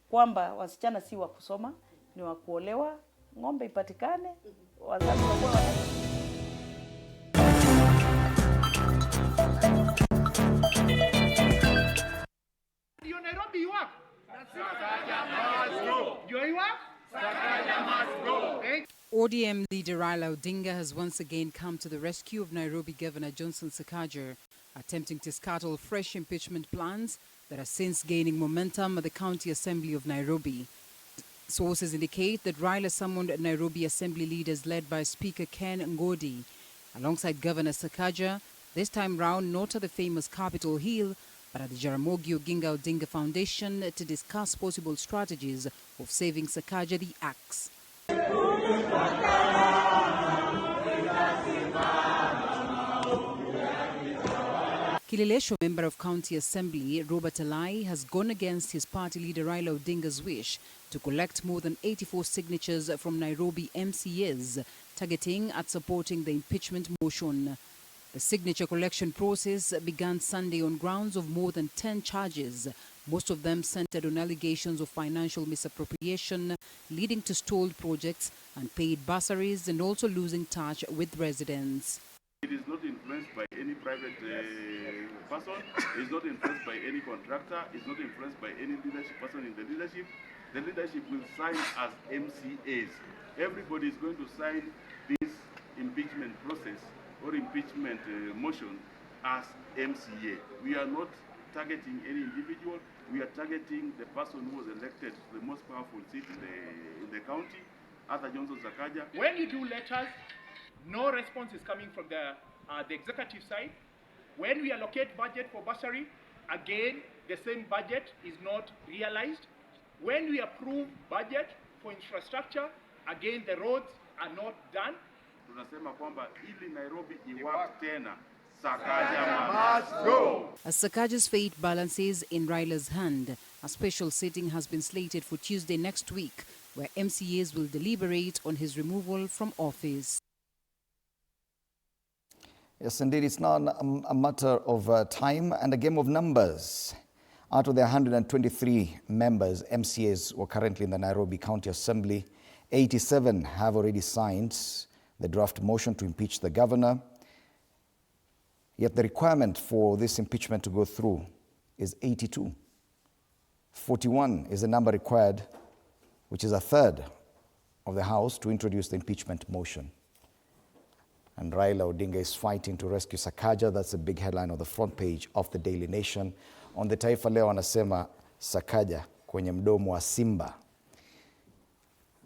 kwamba wasichana si wa kusoma, ni wa kuolewa, ng'ombe ipatikane, wazazi wakuwa Ndio Nairobi iwako. Sakaja must go. Ndio iwako. Sakaja must go. ODM leader Raila Odinga has once again come to the rescue of Nairobi Governor Johnson Sakaja, attempting to scuttle fresh impeachment plans that are since gaining momentum at the County Assembly of Nairobi. Sources indicate that Raila summoned Nairobi Assembly leaders led by Speaker Ken Ngodi, alongside Governor Sakaja, this time round not at the famous Capitol Hill, but at the Jaramogi Oginga Odinga Foundation to discuss possible strategies of saving Sakaja the axe. Kilelesho member of County Assembly, Robert Alai, has gone against his party leader Raila Odinga's wish to collect more than 84 signatures from Nairobi MCAs, targeting at supporting the impeachment motion. The signature collection process began Sunday on grounds of more than 10 charges, most of them centered on allegations of financial misappropriation, leading to stalled projects, unpaid bursaries, and also losing touch with residents. It is not influenced by any private person, it's not influenced by any contractor, it's not influenced by any leadership person in the leadership. The leadership will sign as MCAs. Everybody is going to sign this impeachment process or impeachment motion as MCA. We are not targeting any individual, we are targeting the person who was elected to the most powerful seat in the county, Arthur Johnson Sakaja. When you do letters, no response is coming from the executive side. When we allocate budget for bursary, again, the same budget is not realized. When we approve budget for infrastructure, again, the roads are not done. Tunasema kwamba ili Nairobi iwak tena, Sakaja must go. As Sakaja's fate balances in Raila's hand, a special sitting has been slated for Tuesday next week, where MCAs will deliberate on his removal from office. Yes, indeed, it's now a matter of time and a game of numbers. Out of the 123 members, MCAs were currently in the Nairobi County Assembly, 87 have already signed the draft motion to impeach the governor. Yet the requirement for this impeachment to go through is 82. 41 is the number required, which is a third of the House, to introduce the impeachment motion. And Raila Odinga is fighting to rescue Sakaja. That's a big headline on the front page of the Daily Nation. On the Taifa Leo anasema Sakaja kwenye mdomo wa simba.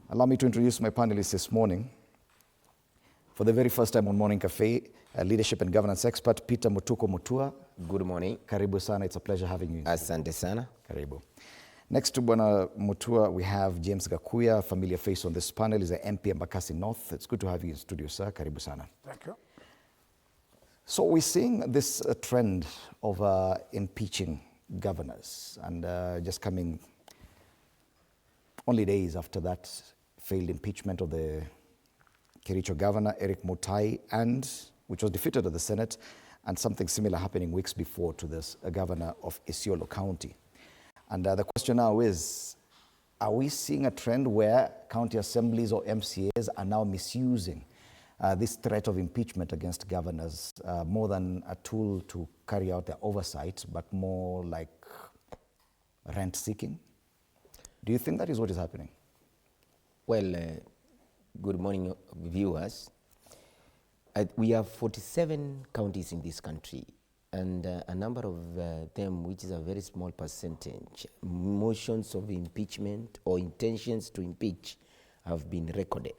Allow me to introduce my panelists this morning. For the very first time on Morning Cafe, leadership and governance expert Peter Mutuko Mutua. Good morning. Karibu sana. It's a pleasure having you. Asante sana. Karibu. Next to Bwana Mutua, we have James Gakuya, a familiar face on this panel. He's an MP Embakasi North. It's good to have you in studio, sir. Karibu sana. Thank you. So we're seeing this trend of impeaching governors, and just coming only days after that failed impeachment of the Kericho governor, Eric Mutai, and which was defeated at the Senate, and something similar happening weeks before to this governor of Isiolo County. And the question now is, are we seeing a trend where county assemblies or MCAs are now misusing this threat of impeachment against governors more than a tool to carry out their oversight, but more like rent-seeking? Do you think that is what is happening? Well, good morning, viewers. We have 47 counties in this country, and a number of them, which is a very small percentage, motions of impeachment or intentions to impeach have been recorded.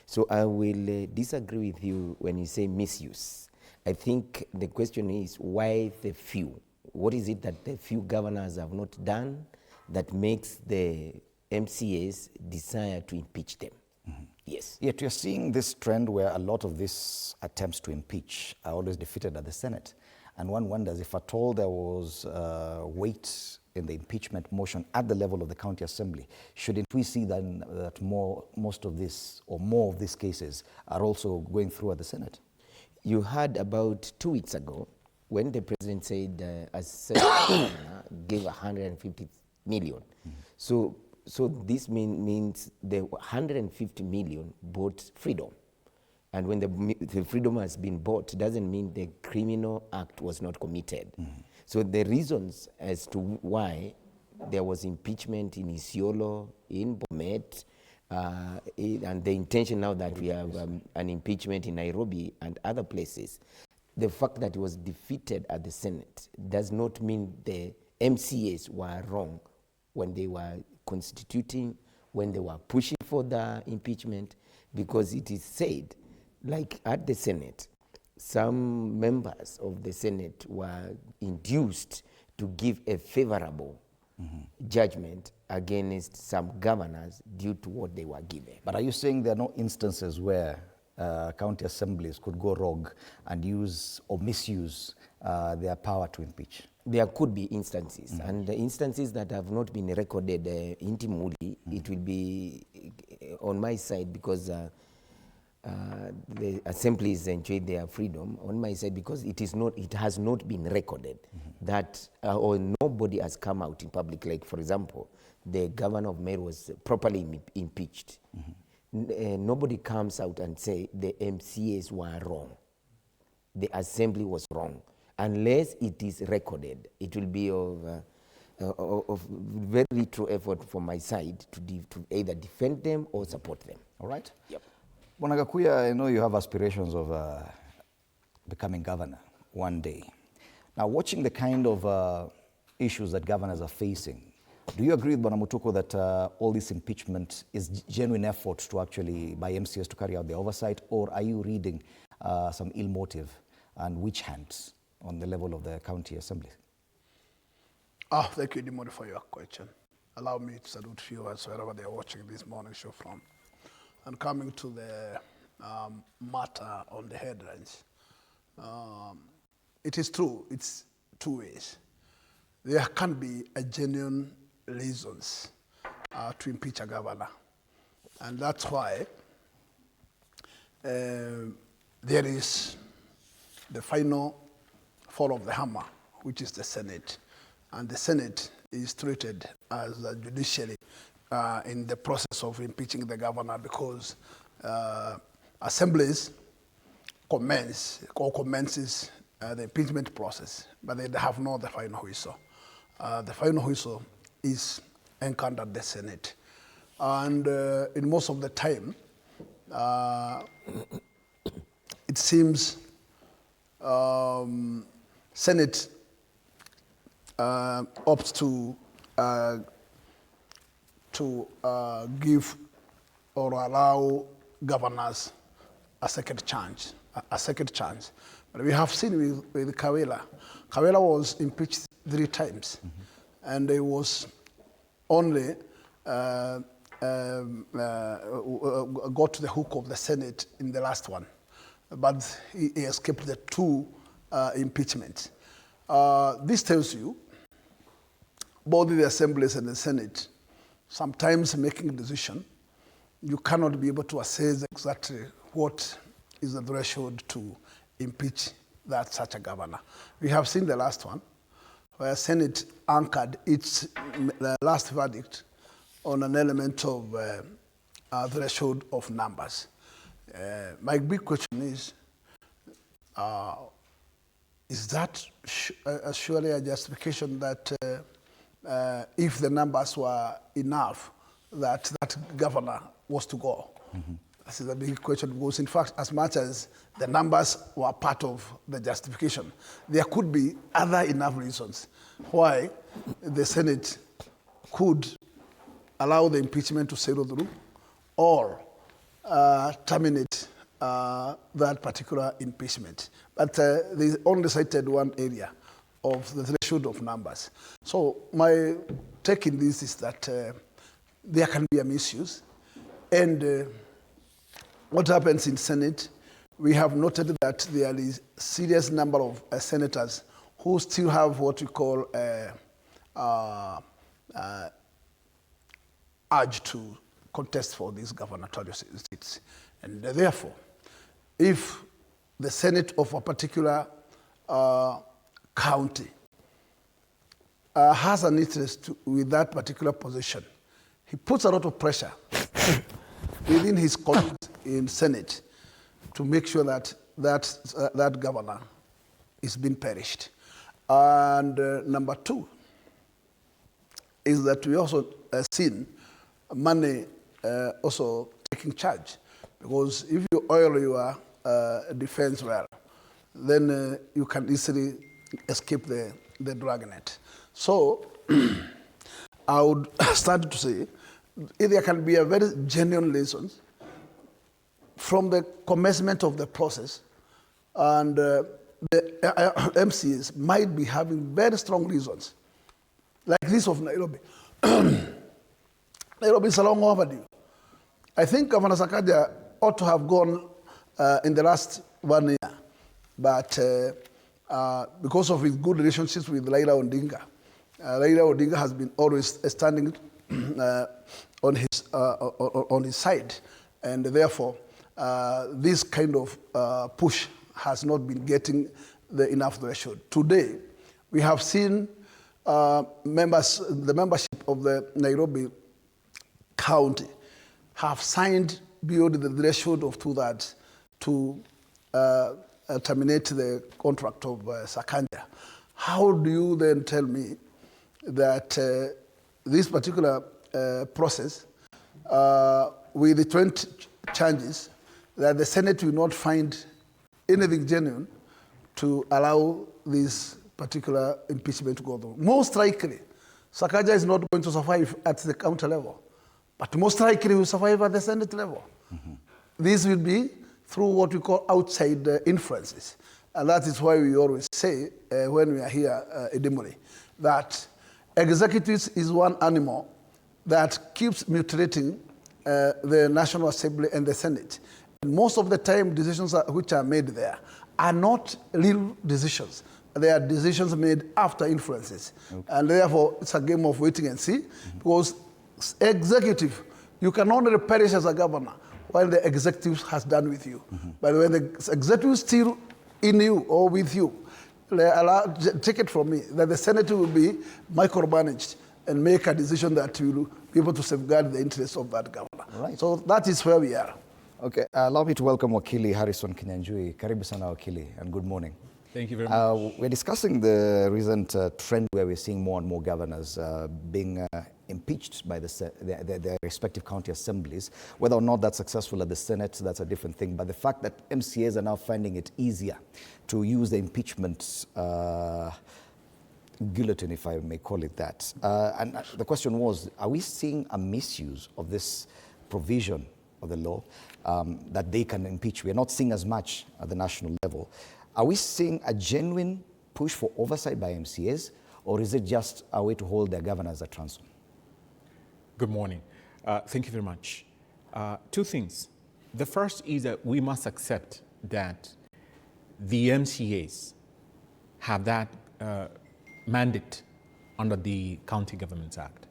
So I will disagree with you when you say misuse. I think the question is, why the few? What is it that the few governors have not done that makes the MCAs desire to impeach them? Mm-hmm. Yes. Yet you're seeing this trend where a lot of these attempts to impeach are always defeated at the Senate. And one wonders if at all there was weight in the impeachment motion at the level of the county assembly, shouldn't we see then that most of this or more of these cases are also going through at the Senate? You heard about 2 weeks ago when the president said gave 150 million. Mm-hmm. So this means the 150 million bought freedom. And when the freedom has been bought, doesn't mean the criminal act was not committed. Mm-hmm. So the reasons as to why there was impeachment in Isiolo, in Bomet, and the intention now that we have an impeachment in Nairobi and other places, the fact that it was defeated at the Senate does not mean the MCAs were wrong when they were constituting, when they were pushing for the impeachment, because it is said, like at the Senate, some members of the Senate were induced to give a favorable judgment against some governors due to what they were given. But are you saying there are no instances where county assemblies could go rogue and use or misuse their power to impeach? There could be instances, and the instances that have not been recorded intimately, it will be on my side because the assemblies enjoy their freedom. On my side because it has not been recorded that or nobody has come out in public. Like for example, the governor of Meru was properly impeached. Nobody comes out and say the MCAs were wrong. The assembly was wrong. Unless it is recorded, it will be of very little effort from my side to either defend them or support them. All right? Yep. Bonagakuya, I know you have aspirations of becoming governor one day. Now, watching the kind of issues that governors are facing, do you agree with Bonamutuko that all this impeachment is genuine efforts to actually, by MCAs, to carry out the oversight, or are you reading some ill motive and witch hunts on the level of the county assembly? Thank you, Dimori, for your question. Allow me to salute viewers wherever they are watching this morning show from. And coming to the matter on the headlines, it is true, it's two ways. There can be a genuine reasons to impeach a governor. And that's why there is the final fall of the hammer, which is the Senate. And the Senate is treated as a judiciary in the process of impeaching the governor because assemblies commences the impeachment process, but they have not the final whistle. The final whistle is encountered at the Senate. And in most of the time, it seems Senate opts to give or allow governors a second chance. But we have seen with Kawela. Kawela was impeached 3 times, and he was only got to the hook of the Senate in the last one, but he escaped the 2 impeachments. This tells you both the assemblies and the Senate, sometimes making a decision, you cannot be able to assess exactly what is the threshold to impeach that such a governor. We have seen the last one, where Senate anchored its last verdict on an element of threshold of numbers. My big question is that surely a justification that if the numbers were enough, that governor was to go? This is a big question, because in fact, as much as the numbers were part of the justification, there could be other enough reasons why the Senate could allow the impeachment to sail through or terminate that particular impeachment. But they only cited one area of the threshold of numbers. So my take in this is that there can be a misuse. And what happens in Senate, we have noted that there is a serious number of senators who still have what we call urge to contest for these gubernatorial seats. And therefore, if the Senate of a particular county has an interest with that particular position, he puts a lot of pressure within his colleagues in Senate to make sure that that governor is being perished. And number two is that we also seen money also taking charge. Because if you oil your defense well, then you can easily escape the dragnet. So I would start to say there can be a very genuine reason from the commencement of the process, and the MCAs might be having very strong reasons, like this of Nairobi. Nairobi is a long overdue. I think Governor Sakaja ought to have gone in the last 1 year, but because of his good relationships with Raila Odinga, Raila Odinga has been always standing on his side, and therefore this kind of push has not been getting the enough threshold. Today, we have seen the membership of the Nairobi County have signed beyond the threshold of 2/3 to terminate the contract of Sakaja. How do you then tell me that this particular process, with the 20 changes, that the Senate will not find anything genuine to allow this particular impeachment to go through? Most likely, Sakaja is not going to survive at the county level, but most likely will survive at the Senate level. This will be through what we call outside influences. And that is why we always say, when we are here at Edimuri, that executives is one animal that keeps mutilating the National Assembly and the Senate. And most of the time, decisions which are made there are not real decisions. They are decisions made after influences. Okay. And therefore, it's a game of waiting and see, because executive, you can only perish as a governor while the executive has done with you. But when the executive is still in you or with you, take it from me, that the Senate will be micromanaged and make a decision that will be able to safeguard the interests of that governor. Right. So that is where we are. Okay, allow me to welcome Wakili Harrison Kinyanjui. Karibu sana Wakili, and good morning. Thank you very much. We're discussing the recent trend where we're seeing more and more governors being impeached by their respective county assemblies. Whether or not that's successful at the Senate, that's a different thing. But the fact that MCAs are now finding it easier to use the impeachment guillotine, if I may call it that. And the question was, are we seeing a misuse of this provision of the law that they can impeach? We're not seeing as much at the national level. Are we seeing a genuine push for oversight by MCAs, or is it just a way to hold their governors at ransom? Good morning. Thank you very much. Two things. The first is that we must accept that the MCAs have that mandate under the County Governments Act.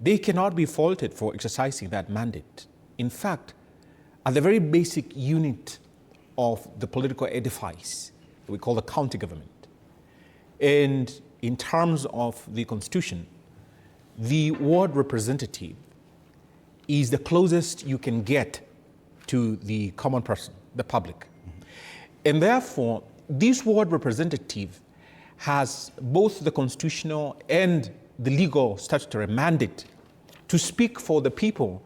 They cannot be faulted for exercising that mandate. In fact, at the very basic unit of the political edifice that we call the county government. And in terms of the Constitution, the word representative is the closest you can get to the common person, the public. And therefore, this word representative has both the constitutional and the legal statutory mandate to speak for the people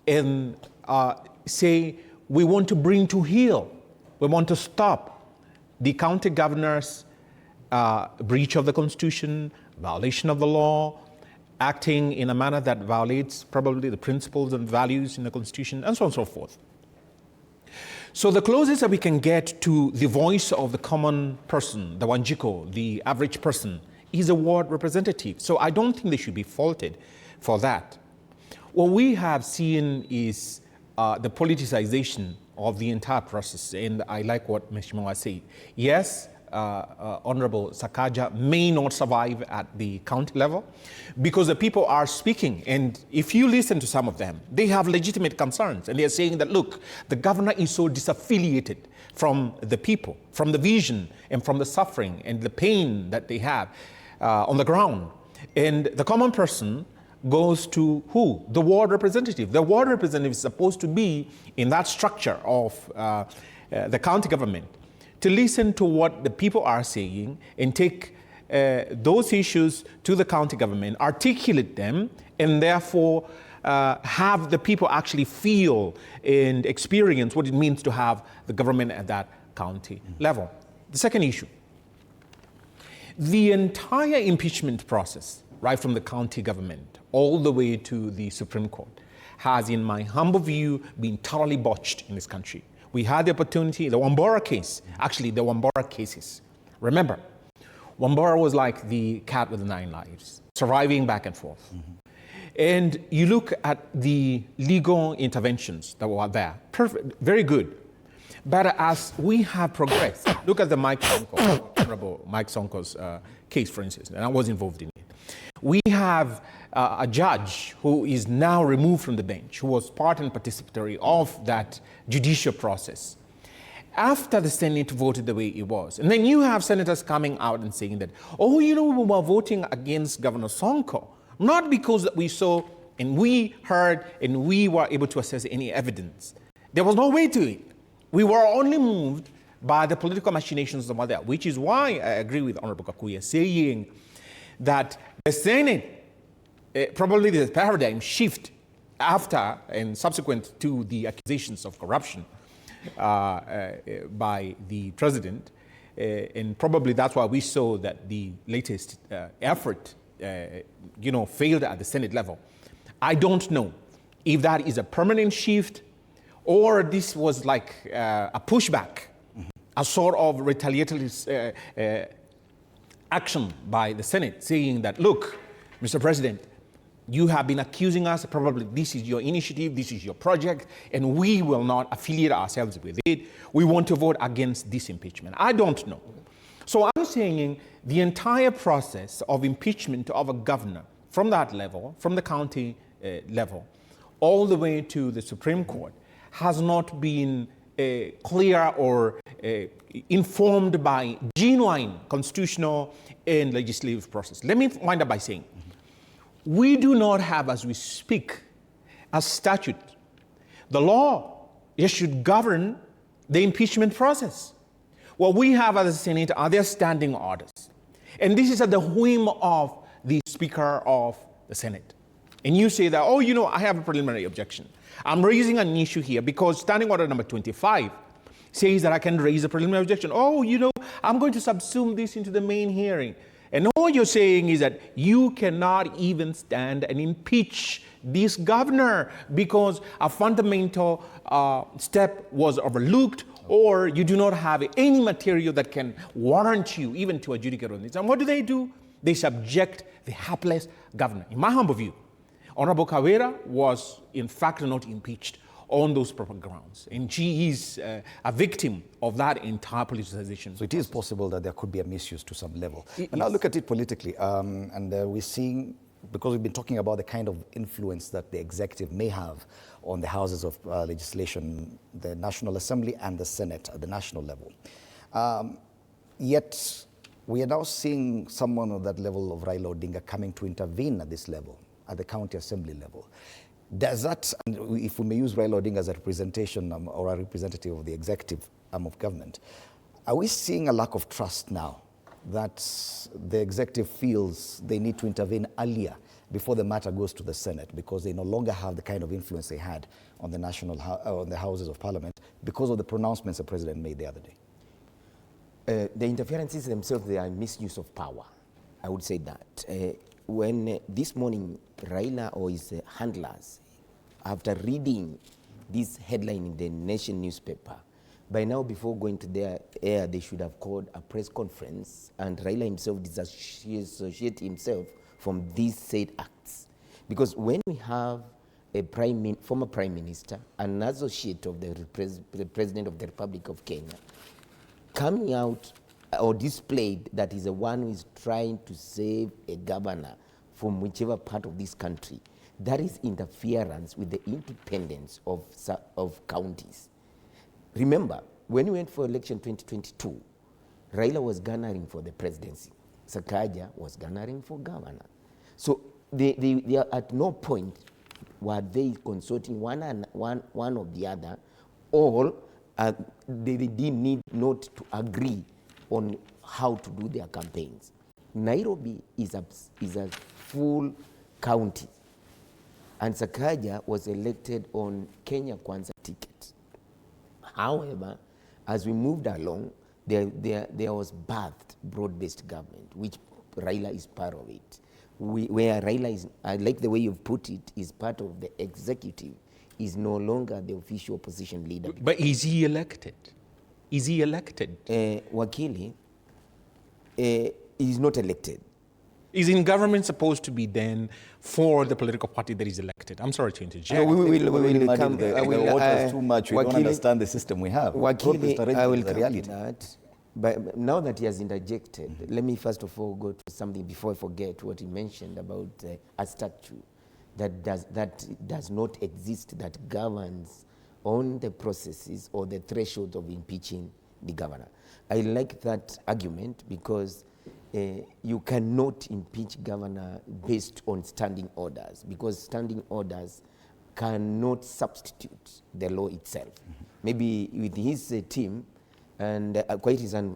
and say, we want to bring to heel, we want to stop the county governor's breach of the Constitution, violation of the law, acting in a manner that violates probably the principles and values in the Constitution, and so on and so forth. So the closest that we can get to the voice of the common person, the Wanjiko, the average person, is a ward representative. So I don't think they should be faulted for that. What we have seen is the politicization of the entire process, and I like what Mheshimiwa said. Yes, Honorable Sakaja may not survive at the county level because the people are speaking, and if you listen to some of them, they have legitimate concerns, and they're saying that, look, the governor is so disaffiliated from the people, from the vision and from the suffering and the pain that they have on the ground. And the common person goes to who? The ward representative. The ward representative is supposed to be in that structure of the county government to listen to what the people are saying and take those issues to the county government, articulate them, and therefore have the people actually feel and experience what it means to have the government at that county level. The second issue, the entire impeachment process, right from the county government all the way to the Supreme Court, has, in my humble view, been thoroughly botched in this country. We had the opportunity, the Wambora case, actually the Wambora cases. Remember, Wambora was like the cat with the 9 lives, surviving back and forth. And you look at the legal interventions that were there, perfect, very good. But as we have progressed, look at the Honorable Mike Sonko's case, for instance, and I was involved in it. We have a judge who is now removed from the bench, who was part and participatory of that judicial process, after the Senate voted the way it was. And then you have senators coming out and saying that, oh, you know, we were voting against Governor Sonko, not because we saw and we heard and we were able to assess any evidence. There was no way to it. We were only moved by the political machinations that were there, which is why I agree with Honorable Kakuya saying that the Senate, probably the paradigm shift after and subsequent to the accusations of corruption by the president, and probably that's why we saw that the latest effort, failed at the Senate level. I don't know if that is a permanent shift or this was like a pushback, a sort of retaliatory action by the Senate saying that, look, Mr. President, you have been accusing us, probably this is your initiative, this is your project, and we will not affiliate ourselves with it. We want to vote against this impeachment. I don't know. So I'm saying the entire process of impeachment of a governor from that level, from the county level, all the way to the Supreme Court, has not been clear or informed by genuine constitutional and legislative process. Let me wind up by saying, we do not have, as we speak, a statute. The law should govern the impeachment process. What we have as a Senate are their standing orders. And this is at the whim of the Speaker of the Senate. And you say that, oh, I have a preliminary objection. I'm raising an issue here because Standing Order number 25 says that I can raise a preliminary objection. Oh, I'm going to subsume this into the main hearing. And all you're saying is that you cannot even stand and impeach this governor because a fundamental step was overlooked, or you do not have any material that can warrant you even to adjudicate on this. And what do? They subject the hapless governor. In my humble view, Honorable Kawera was in fact not impeached on those proper grounds. And she is a victim of that entire politicization. So it is possible that there could be a misuse to some level. And now look at it politically. And we're seeing because we've been talking about the kind of influence that the executive may have on the houses of legislation, the National Assembly and the Senate at the national level. Yet, we are now seeing someone of that level of Raila Odinga coming to intervene at this level, at the county assembly level. Does that, and if we may use Raila Odinga as a representation or a representative of the executive arm of government, are we seeing a lack of trust now that the executive feels they need to intervene earlier before the matter goes to the Senate because they no longer have the kind of influence they had on the on the houses of parliament because of the pronouncements the president made the other day? The interferences themselves, they are misuse of power. I would say that. When this morning Raila or his handlers, after reading this headline in the Nation newspaper, by now before going to their air, they should have called a press conference and Raila himself disassociate himself from these said acts. Because when we have a former prime minister, an associate of the president of the Republic of Kenya, coming out or displayed that is the one who is trying to save a governor from whichever part of this country, that is interference with the independence of counties. Remember, when we went for election 2022, Raila was garnering for the presidency. Sakaja was garnering for governor. So they are at no point were they consulting one of the other, or they did need not to agree on how to do their campaigns. Nairobi is a full county, and Sakaja was elected on Kenya Kwanza ticket. However, as we moved along, there was birthed broad-based government, which Raila is part of it. Where Raila is, I like the way you've put it, is part of the executive, is no longer the official opposition leader. But is he elected? Is he elected? Wakili is not elected. Is in government supposed to be then for the political party that is elected? I'm sorry to interject. No, we will come. The water is too much. We don't understand the system we have. Wakili, I will come to that. But now that he has interjected, let me first of all go to something before I forget what he mentioned about a statute that does not exist, that governs on the processes or the threshold of impeaching the governor. I like that argument because you cannot impeach governor based on standing orders, because standing orders cannot substitute the law itself. Maybe with his team, and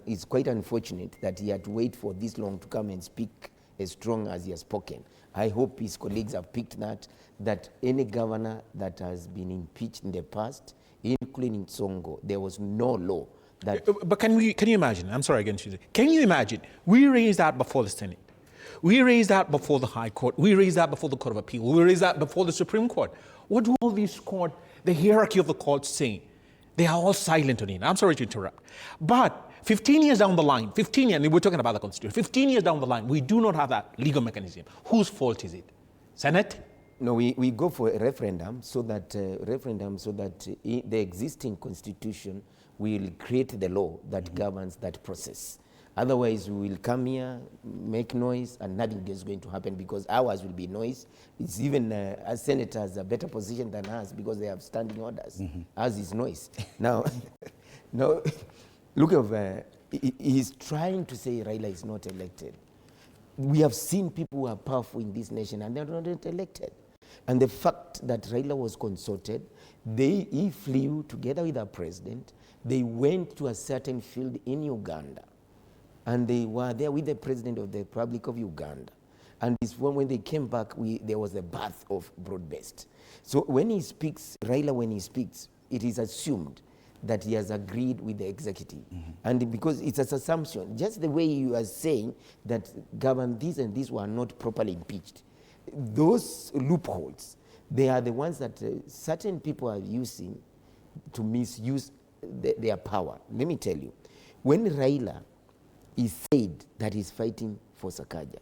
it's quite unfortunate that he had to wait for this long to come and speak as strong as he has spoken. I hope his colleagues have picked that any governor that has been impeached in the past, including Songo, there was no law that... But can you imagine, I'm sorry again, can you imagine, we raised that before the Senate, we raised that before the High Court, we raised that before the Court of Appeal, we raised that before the Supreme Court. What do all these courts, the hierarchy of the courts say? They are all silent on it. I'm sorry to interrupt. But 15 years down the line, 15 years, and we're talking about the Constitution, 15 years down the line, we do not have that legal mechanism. Whose fault is it? Senate? No, we go for a referendum so that the existing Constitution will create the law that governs that process. Otherwise, we will come here, make noise, and nothing is going to happen because ours will be noise. It's even as senators a better position than us because they have standing orders. Ours is noise. Now, look at he's trying to say Raila is not elected. We have seen people who are powerful in this nation and they're not elected. And the fact that Raila was consulted, he flew together with our president. They went to a certain field in Uganda. And they were there with the president of the Republic of Uganda. And when they came back, there was a birth of broad-based. So when he speaks, Raila, when he speaks, it is assumed that he has agreed with the executive. And because it's an assumption, just the way you are saying that govern this and this were not properly impeached, those loopholes, they are the ones that certain people are using to misuse their power. Let me tell you, when Raila he said that he's fighting for Sakaja,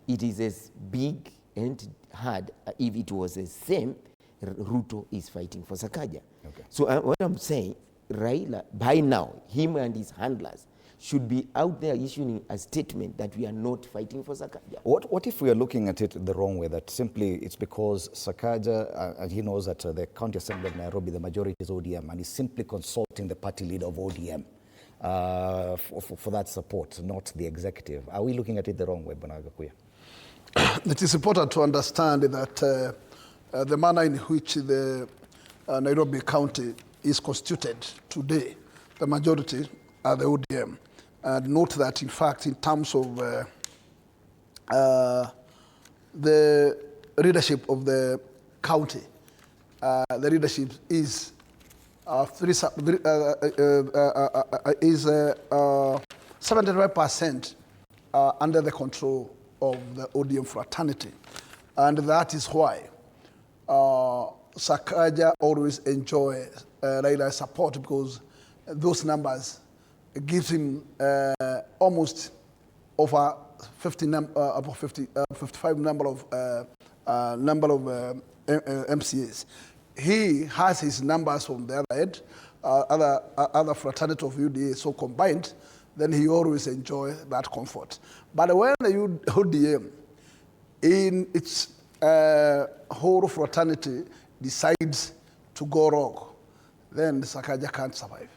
it is as big and hard if it was the same Ruto is fighting for Sakaja. Okay. So what I'm saying, Raila, by now, him and his handlers should be out there issuing a statement that we are not fighting for Sakaja. What if we are looking at it the wrong way, that simply it's because Sakaja, and he knows that the County Assembly of Nairobi, the majority is ODM, and he's simply consulting the party leader of ODM for that support, not the executive. Are we looking at it the wrong way, Bwana Gakuya? It is important to understand that the manner in which the Nairobi County is constituted today, the majority are the ODM. And note that, in fact, in terms of the leadership of the county, the leadership is 75% under the control of the ODM fraternity. And that is why Sakaja always enjoys Raila's support, because those numbers gives him almost over 55 number of MCAs. He has his numbers from the other end, other fraternity of UDA, so combined, then he always enjoy that comfort. But when the UDM, in its whole fraternity, decides to go rogue, then Sakaja can't survive.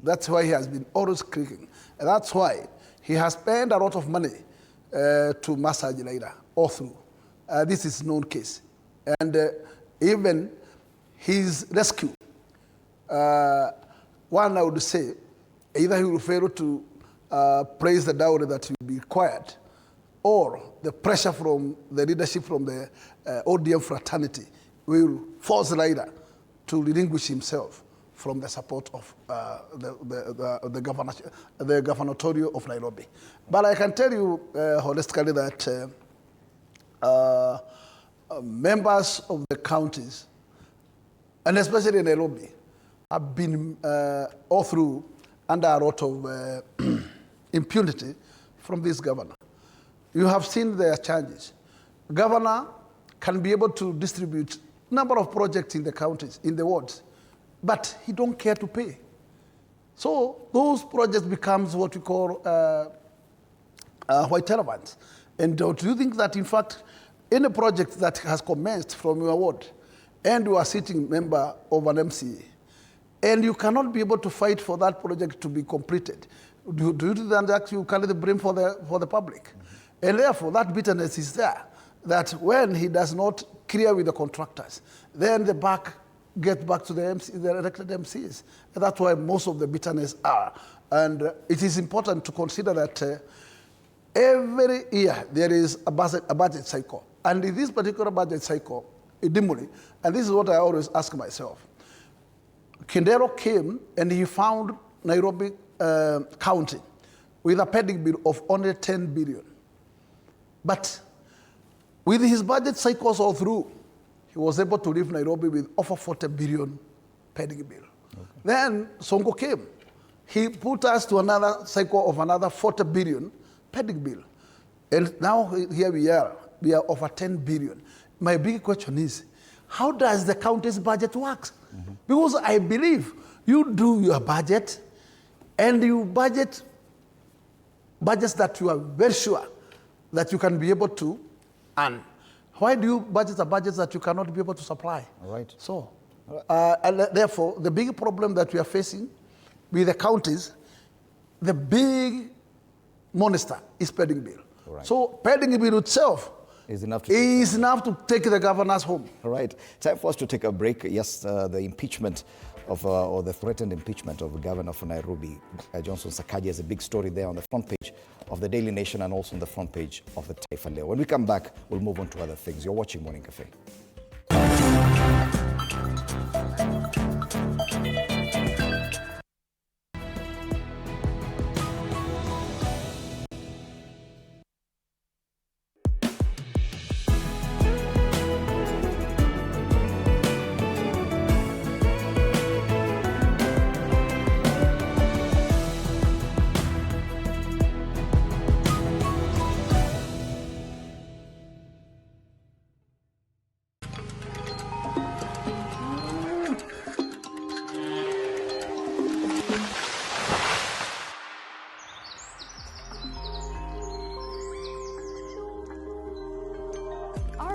That's why he has been always creaking. And that's why he has spent a lot of money to massage Raila all through. This is known case. And even his rescue, one I would say, either he will fail to praise the dowry that will be required, or the pressure from the leadership from the ODM fraternity will force Raila to relinquish himself from the support of the gubernatorial of Nairobi. But I can tell you holistically that members of the counties, and especially in Nairobi, have been all through under a lot of impunity from this governor. You have seen their changes. Governor can be able to distribute number of projects in the counties, in the wards, but he don't care to pay. So those projects becomes what we call white elephants. And do you think that, in fact, any project that has commenced from your ward, and you are sitting member of an MCA, and you cannot be able to fight for that project to be completed, do you think that you carry the blame for the public? And therefore, that bitterness is there, that when he does not clear with the contractors, then the back get back to the elected MCs. And that's why most of the bitterness are. And it is important to consider that every year there is a budget cycle. And in this particular budget cycle, Idimuli, and this is what I always ask myself, Kindero came and he found Nairobi County with a pending bill of only 10 billion. But with his budget cycles all through, he was able to leave Nairobi with over 40 billion pending bill. Okay. Then Sonko came. He put us to another cycle of another 40 billion pending bill. And now here we are over 10 billion. My big question is, how does the county's budget work? Because I believe you do your budget and you budgets that you are very sure that you can be able to earn. Why do you budget the budgets that you cannot be able to supply? All right. So, and therefore, the big problem that we are facing with the counties, the big monster is pending bill. Right. So, pending bill itself is enough to take the governors home. All right. Time for us to take a break. Yes, the impeachment of, or the threatened impeachment of the governor of Nairobi, Johnson Sakaja, is a big story there on the front page of the Daily Nation and also on the front page of the Taifa Leo. When we come back, we'll move on to other things. You're watching Morning Cafe.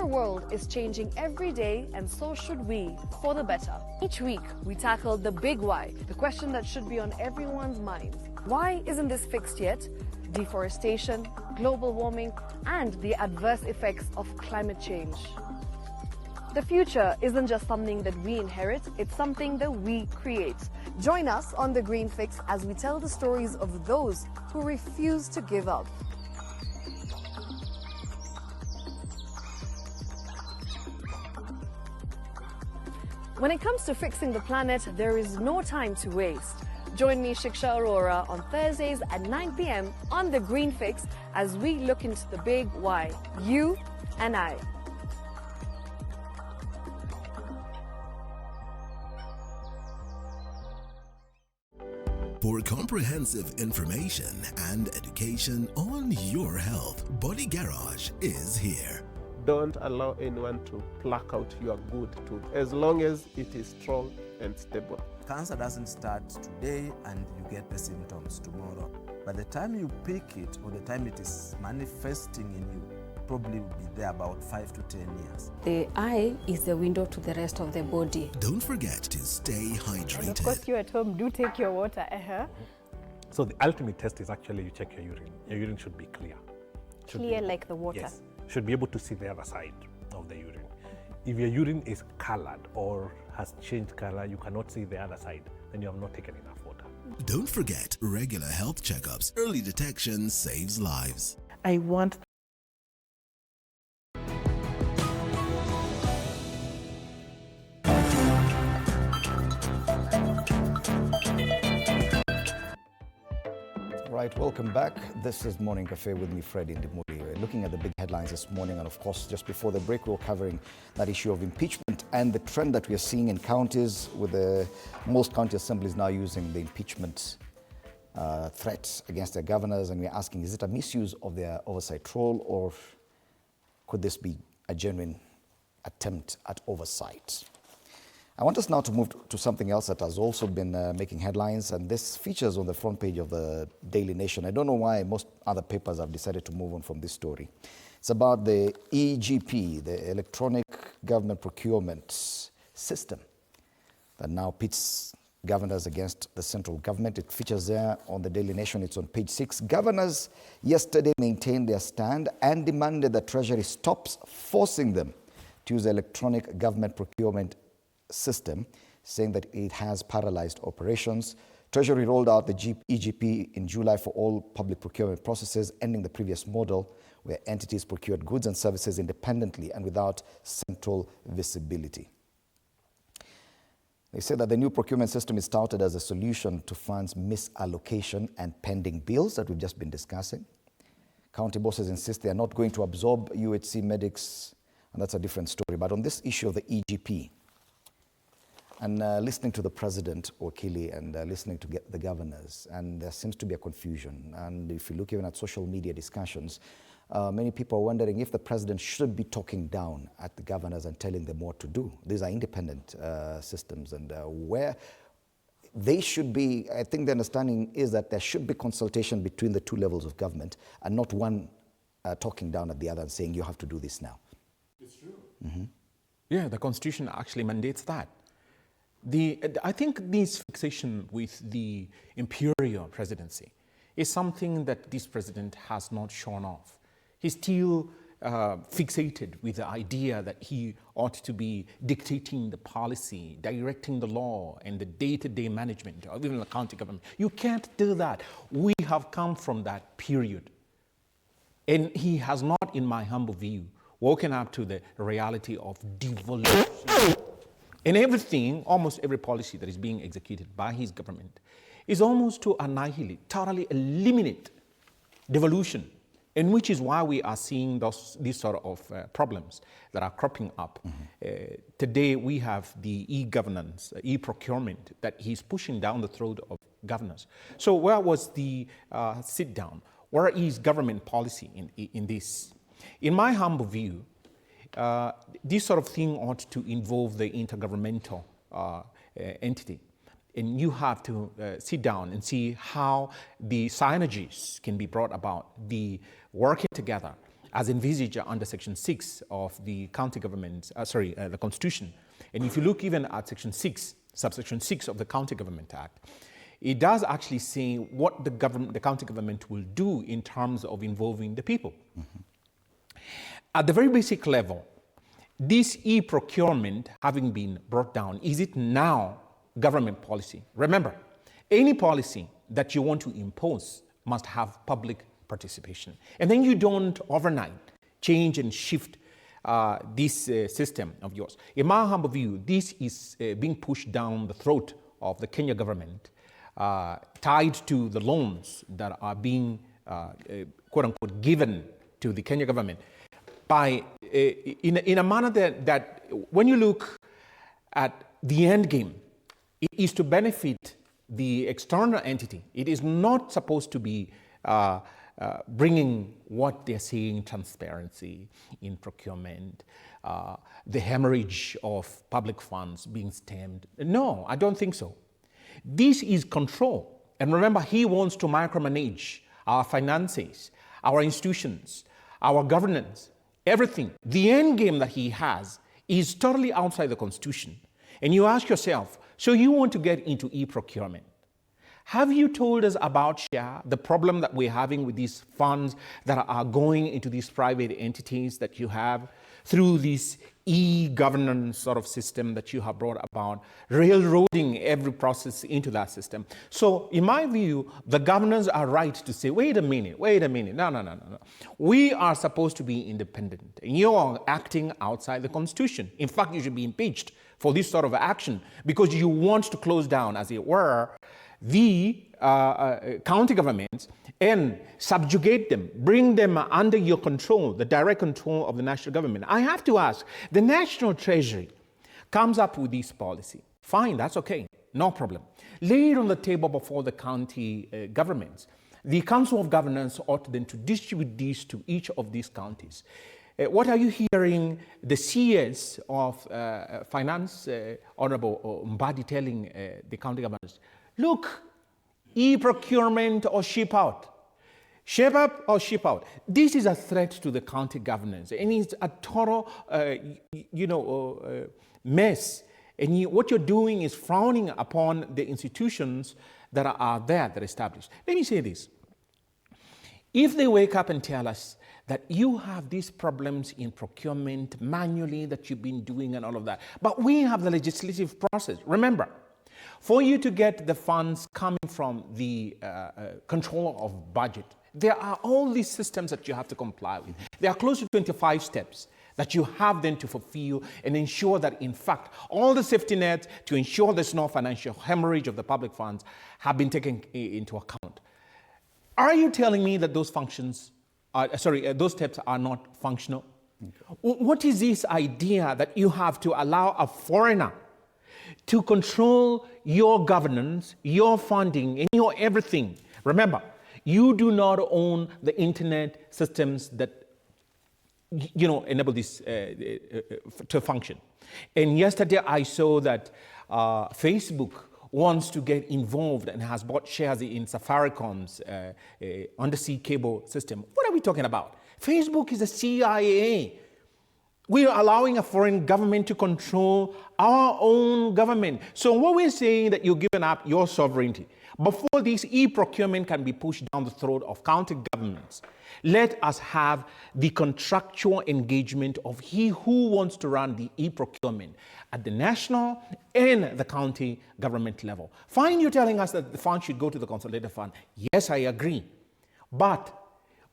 world is changing every day, and so should we, for the better. Each week, we tackle the big why, the question that should be on everyone's minds. Why isn't this fixed yet? Deforestation, global warming, and the adverse effects of climate change. The future isn't just something that we inherit, it's something that we create. Join us on The Green Fix as we tell the stories of those who refuse to give up. When it comes to fixing the planet, there is no time to waste. Join me, Shiksha Arora, on Thursdays at 9 p.m. on The Green Fix as we look into the big why, you and I. For comprehensive information and education on your health, Body Garage is here. Don't allow anyone to pluck out your good tooth as long as it is strong and stable. Cancer doesn't start today and you get the symptoms tomorrow. By the time you pick it or the time it is manifesting in you, probably will be there about 5 to 10 years. The eye is the window to the rest of the body. Don't forget to stay hydrated. And of course, you at home do take your water. So the ultimate test is actually you check your urine. Your urine should be clear. Clear like the water? Yes. Should be able to see the other side of the urine. If your urine is colored or has changed color, you cannot see the other side, then you have not taken enough water. Don't forget regular health checkups. Early detection saves lives. I want Right, welcome back. This is Morning Cafe with me, Fred Indimuli. We're looking at the big headlines this morning, and of course, just before the break, we were covering that issue of impeachment and the trend that we are seeing in counties, with most county assemblies now using the impeachment threats against their governors, and we're asking, is it a misuse of their oversight role, or could this be a genuine attempt at oversight? I want us now to move to something else that has also been making headlines, and this features on the front page of the Daily Nation. I don't know why most other papers have decided to move on from this story. It's about the EGP, the Electronic Government Procurement System, that now pits governors against the central government. It features there on the Daily Nation. It's on page 6. Governors yesterday maintained their stand and demanded that Treasury stops forcing them to use the electronic government procurement system, saying that it has paralyzed operations. Treasury rolled out the EGP in July for all public procurement processes, ending the previous model where entities procured goods and services independently and without central visibility. They say that the new procurement system is touted as a solution to funds misallocation and pending bills that we've just been discussing. County bosses insist they are not going to absorb UHC medics, and that's a different story. But on this issue of the EGP, and listening to the president, Wakili, and listening to the governors, and there seems to be a confusion. And if you look even at social media discussions, many people are wondering if the president should be talking down at the governors and telling them what to do. These are independent systems, and where they should be, I think the understanding is that there should be consultation between the two levels of government, and not one talking down at the other and saying, you have to do this now. It's true. Mm-hmm. Yeah, the Constitution actually mandates that. I think this fixation with the imperial presidency is something that this president has not shown off. He's still fixated with the idea that he ought to be dictating the policy, directing the law, and the day-to-day management of even the county government. You can't do that. We have come from that period. And he has not, in my humble view, woken up to the reality of devolution. And everything, almost every policy that is being executed by his government is almost to annihilate, totally eliminate devolution, and which is why we are seeing these sort of problems that are cropping up. Mm-hmm. Today we have the e-governance, e-procurement that he's pushing down the throat of governors. So where was the sit down? Where is government policy in this? In my humble view, this sort of thing ought to involve the intergovernmental entity. And you have to sit down and see how the synergies can be brought about, the working together as envisaged under Section 6 of the county government, the Constitution. And if you look even at Section 6, subsection 6 of the County Government Act, it does actually say what the county government will do in terms of involving the people. At the very basic level, this e-procurement having been brought down, is it now government policy? Remember, any policy that you want to impose must have public participation. And then you don't overnight change and shift this system of yours. In my humble view, this is being pushed down the throat of the Kenya government, tied to the loans that are being, quote unquote, given to the Kenya government by, in a manner that when you look at the end game, it is to benefit the external entity. It is not supposed to be bringing what they're saying, transparency in procurement, the hemorrhage of public funds being stemmed. No, I don't think so. This is control. And remember, he wants to micromanage our finances, our institutions, our governance, everything. The end game that he has is totally outside the Constitution. And you ask yourself, so you want to get into e-procurement. Have you told us about the problem that we're having with these funds that are going into these private entities that you have through this e-governance sort of system that you have brought about, railroading every process into that system? So in my view, the governors are right to say, wait a minute. No. We are supposed to be independent. And you are acting outside the Constitution. In fact, you should be impeached for this sort of action because you want to close down, as it were, the county governments and subjugate them, bring them under your control, the direct control of the national government. I have to ask, the National Treasury comes up with this policy. Fine, that's okay, no problem. Lay it on the table before the county governments. The Council of Governors ought then to distribute these to each of these counties. What are you hearing the CS of Finance, Honorable Mbadi, telling the county governors? Look, e-procurement or ship out. Ship up or ship out. This is a threat to the county governors, and it's a total, mess. And what you're doing is frowning upon the institutions that are there, that are established. Let me say this. If they wake up and tell us that you have these problems in procurement manually that you've been doing and all of that, but we have the legislative process. Remember, for you to get the funds coming from the control of budget, there are all these systems that you have to comply with. There are close to 25 steps that you have then to fulfill and ensure that, in fact, all the safety nets to ensure there's no financial hemorrhage of the public funds have been taken into account. Are you telling me that those those steps are not functional? What is this idea that you have to allow a foreigner to control your governance, your funding, and your everything? Remember, you do not own the internet systems that enable this to function. And yesterday I saw that Facebook wants to get involved and has bought shares in Safaricom's undersea cable system. What are we talking about? Facebook is the CIA. We are allowing a foreign government to control our own government. So what we're saying that you're giving up your sovereignty. Before this e-procurement can be pushed down the throat of county governments, let us have the contractual engagement of he who wants to run the e-procurement at the national and the county government level. Fine, you're telling us that the fund should go to the consolidated fund. Yes, I agree. But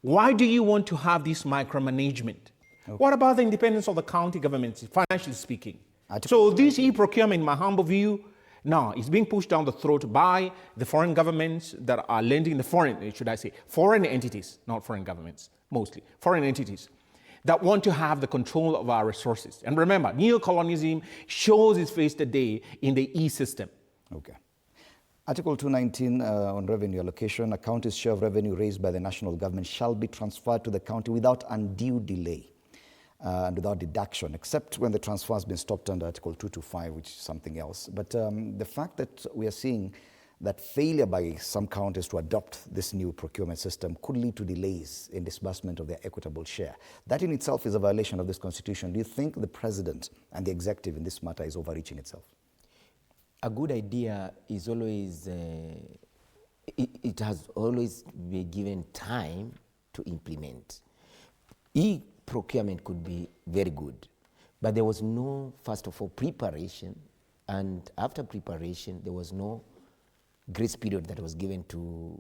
why do you want to have this micromanagement? Okay. What about the independence of the county governments, financially speaking? So this e-procurement, in my humble view, now it's being pushed down the throat by the foreign governments that are lending, foreign entities, not foreign governments, mostly, foreign entities that want to have the control of our resources. And remember, neocolonialism shows its face today in the e-system. Okay. Article 219 on revenue allocation, a county's share of revenue raised by the national government shall be transferred to the county without undue delay. And without deduction, except when the transfer has been stopped under Article 225, which is something else. But the fact that we are seeing that failure by some counties to adopt this new procurement system could lead to delays in disbursement of their equitable share. That in itself is a violation of this constitution. Do you think the president and the executive in this matter is overreaching itself? A good idea is always, it has always been given time to implement. E-procurement could be very good, but there was no, first of all, preparation, and after preparation, there was no grace period that was given to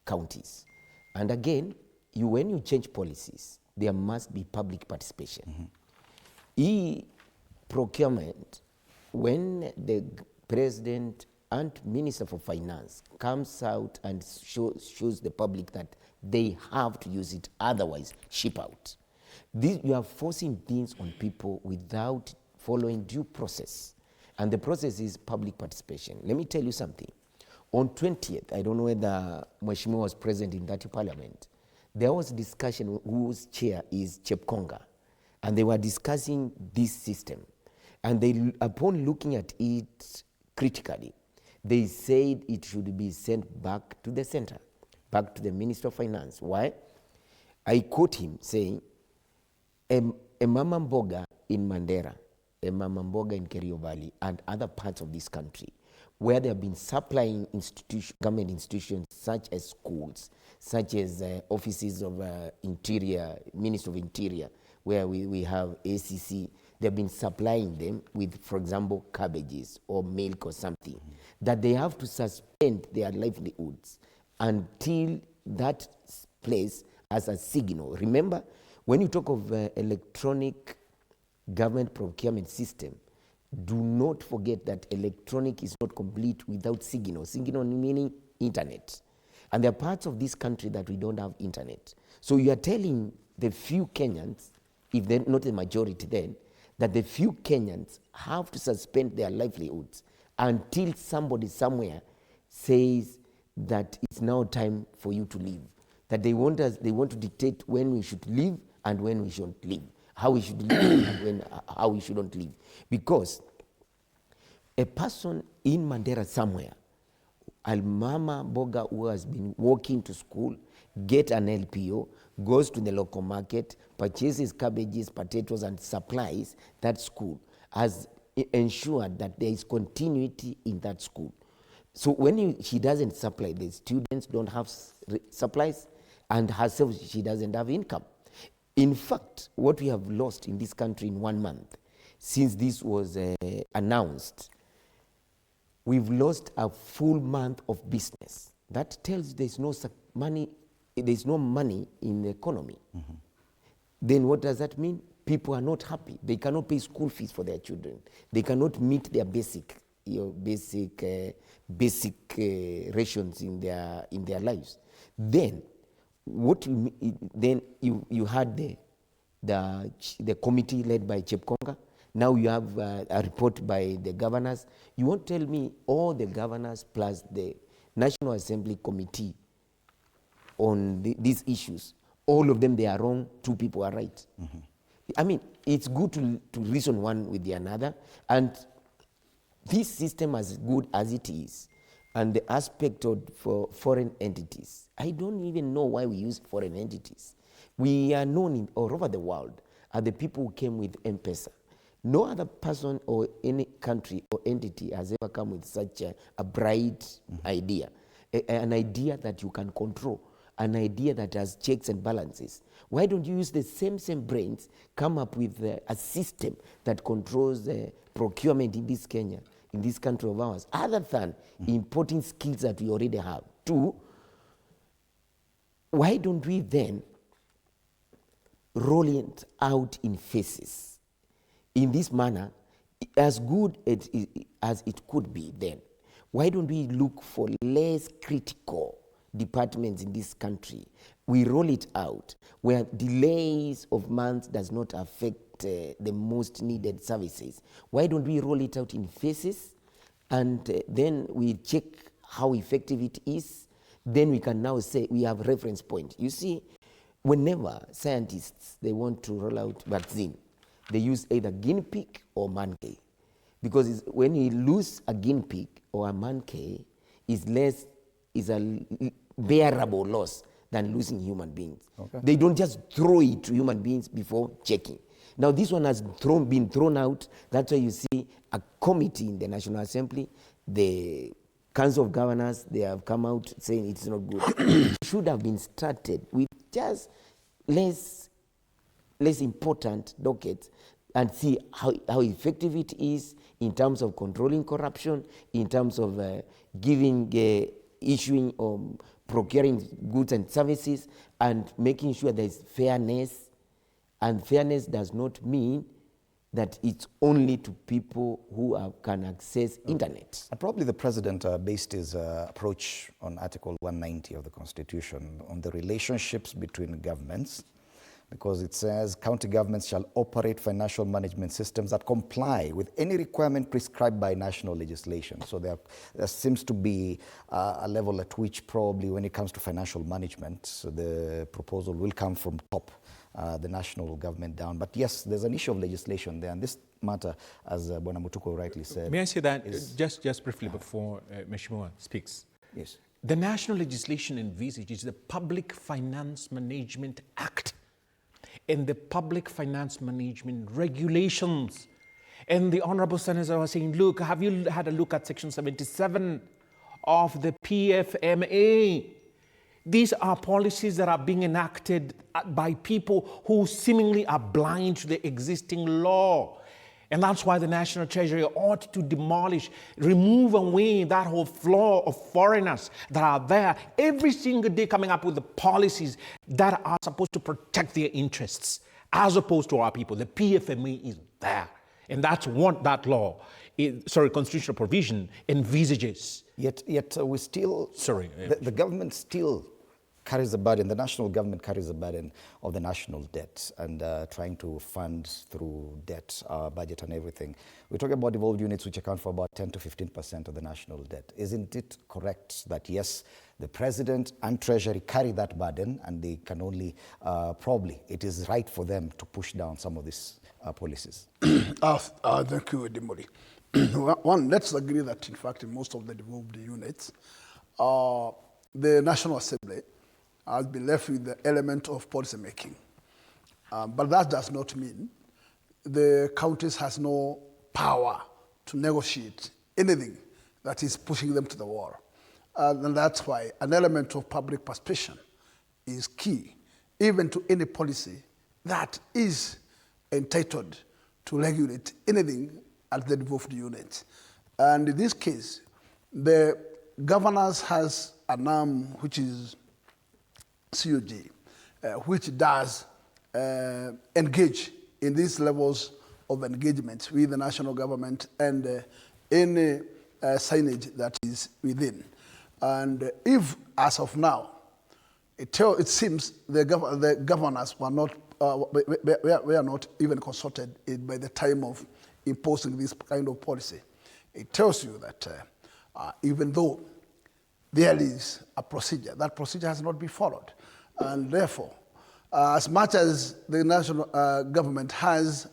counties. And again, when you change policies, there must be public participation. E-procurement, when the president and Minister for Finance comes out and shows the public that they have to use it, otherwise ship out. You are forcing things on people without following due process. And the process is public participation. Let me tell you something. On 20th, I don't know whether Mheshimiwa was present in that parliament, there was discussion whose chair is Chepkonga, and they were discussing this system. And they, upon looking at it critically, they said it should be sent back to the center, back to the Minister of Finance. Why? I quote him saying, a mama mboga in Mandera, a mama mboga in Kerio Valley, and other parts of this country, where they have been supplying government institutions such as schools, such as offices of Interior, Ministry of Interior, where we have ACC, they've been supplying them with, for example, cabbages or milk or something, that they have to suspend their livelihoods until that place as a signal. Remember, when you talk of electronic government procurement system, do not forget that electronic is not complete without signal. Signal meaning internet. And there are parts of this country that we don't have internet. So you are telling the few Kenyans, if they're not the majority then, that the few Kenyans have to suspend their livelihoods until somebody somewhere says that it's now time for you to leave. That they want to dictate when we should leave and when we shouldn't leave, how we should live and how we shouldn't live. Because a person in Mandera somewhere, a mama boga who has been walking to school, get an LPO, goes to the local market, purchases cabbages, potatoes, and supplies that school, has ensured that there is continuity in that school. So when she doesn't supply, the students don't have supplies, and herself, she doesn't have income. In fact, what we have lost in this country in 1 month, since this was announced, we've lost a full month of business. That tells there's no money in the economy. Then what does that mean? People are not happy. They cannot pay school fees for their children. They cannot meet their basic rations in their lives. Then you had the committee led by Chepkonga. Now you have a report by the governors. You won't tell me all the governors plus the National Assembly Committee on these issues, all of them, they are wrong, 2 people are right. I mean, it's good to reason one with the another, and this system, as good as it is, and the aspect of for foreign entities, I don't even know why we use foreign entities. We are known all over the world as the people who came with M-Pesa. No other person or any country or entity has ever come with such a bright idea, an idea that you can control, an idea that has checks and balances. Why don't you use the same brains, come up with a system that controls procurement in this Kenya, in this country of ours, other than importing skills that we already have? 2, why don't we then roll it out in phases? In this manner, as good as it could be then, why don't we look for less critical departments in this country? We roll it out where delays of months does not affect the most needed services. Why don't we roll it out in phases, and then we check how effective it is? Then we can now say we have reference point. You see, whenever scientists, they want to roll out vaccine, they use either guinea pig or monkey. Because when you lose a guinea pig or a monkey, is a bearable loss than losing human beings. Okay. They don't just throw it to human beings before checking. Now this one has been thrown out. That's why you see a committee in the National Assembly, the Council of Governors, they have come out saying it's not good. It should have been started with just less important dockets and see how effective it is in terms of controlling corruption, in terms of issuing or procuring goods and services, and making sure there is fairness. And fairness does not mean that it's only to people who can access internet. And probably the president based his approach on Article 190 of the Constitution on the relationships between governments, because it says county governments shall operate financial management systems that comply with any requirement prescribed by national legislation. So there seems to be a level at which probably when it comes to financial management, the proposal will come from top, the national government down. But yes, there's an issue of legislation there, and this matter, as Bwana Mutuku rightly said. May I say that just briefly before Mheshimiwa speaks? Yes. The national legislation envisages the Public Finance Management Act and the Public Finance Management Regulations. And the Honorable Senator was saying, look, have you had a look at Section 77 of the PFMA? These are policies that are being enacted by people who seemingly are blind to the existing law. And that's why the National Treasury ought to remove away that whole flow of foreigners that are there every single day coming up with the policies that are supposed to protect their interests as opposed to our people. The PFMA is there. And that's what that law, constitutional provision envisages. Yet we still, the government still carries the burden, the national government carries the burden of the national debt and trying to fund through debt, budget and everything. We're talking about devolved units which account for about 10 to 15% of the national debt. Isn't it correct that yes, the president and treasury carry that burden and they can only, probably, it is right for them to push down some of these policies? Thank you, Edimori. One, let's agree that in fact in most of the devolved units, the National Assembly has been left with the element of policy making. But that does not mean the counties has no power to negotiate anything that is pushing them to the wall. And that's why an element of public participation is key, even to any policy that is entitled to regulate anything at the devolved unit. And in this case, the governors has an arm which is COG, which does engage in these levels of engagement with the national government and any signage that is within. And if, as of now, it seems the governors were not even consulted by the time of imposing this kind of policy, it tells you that even though there is a procedure, that procedure has not been followed. And therefore, as much as the national government has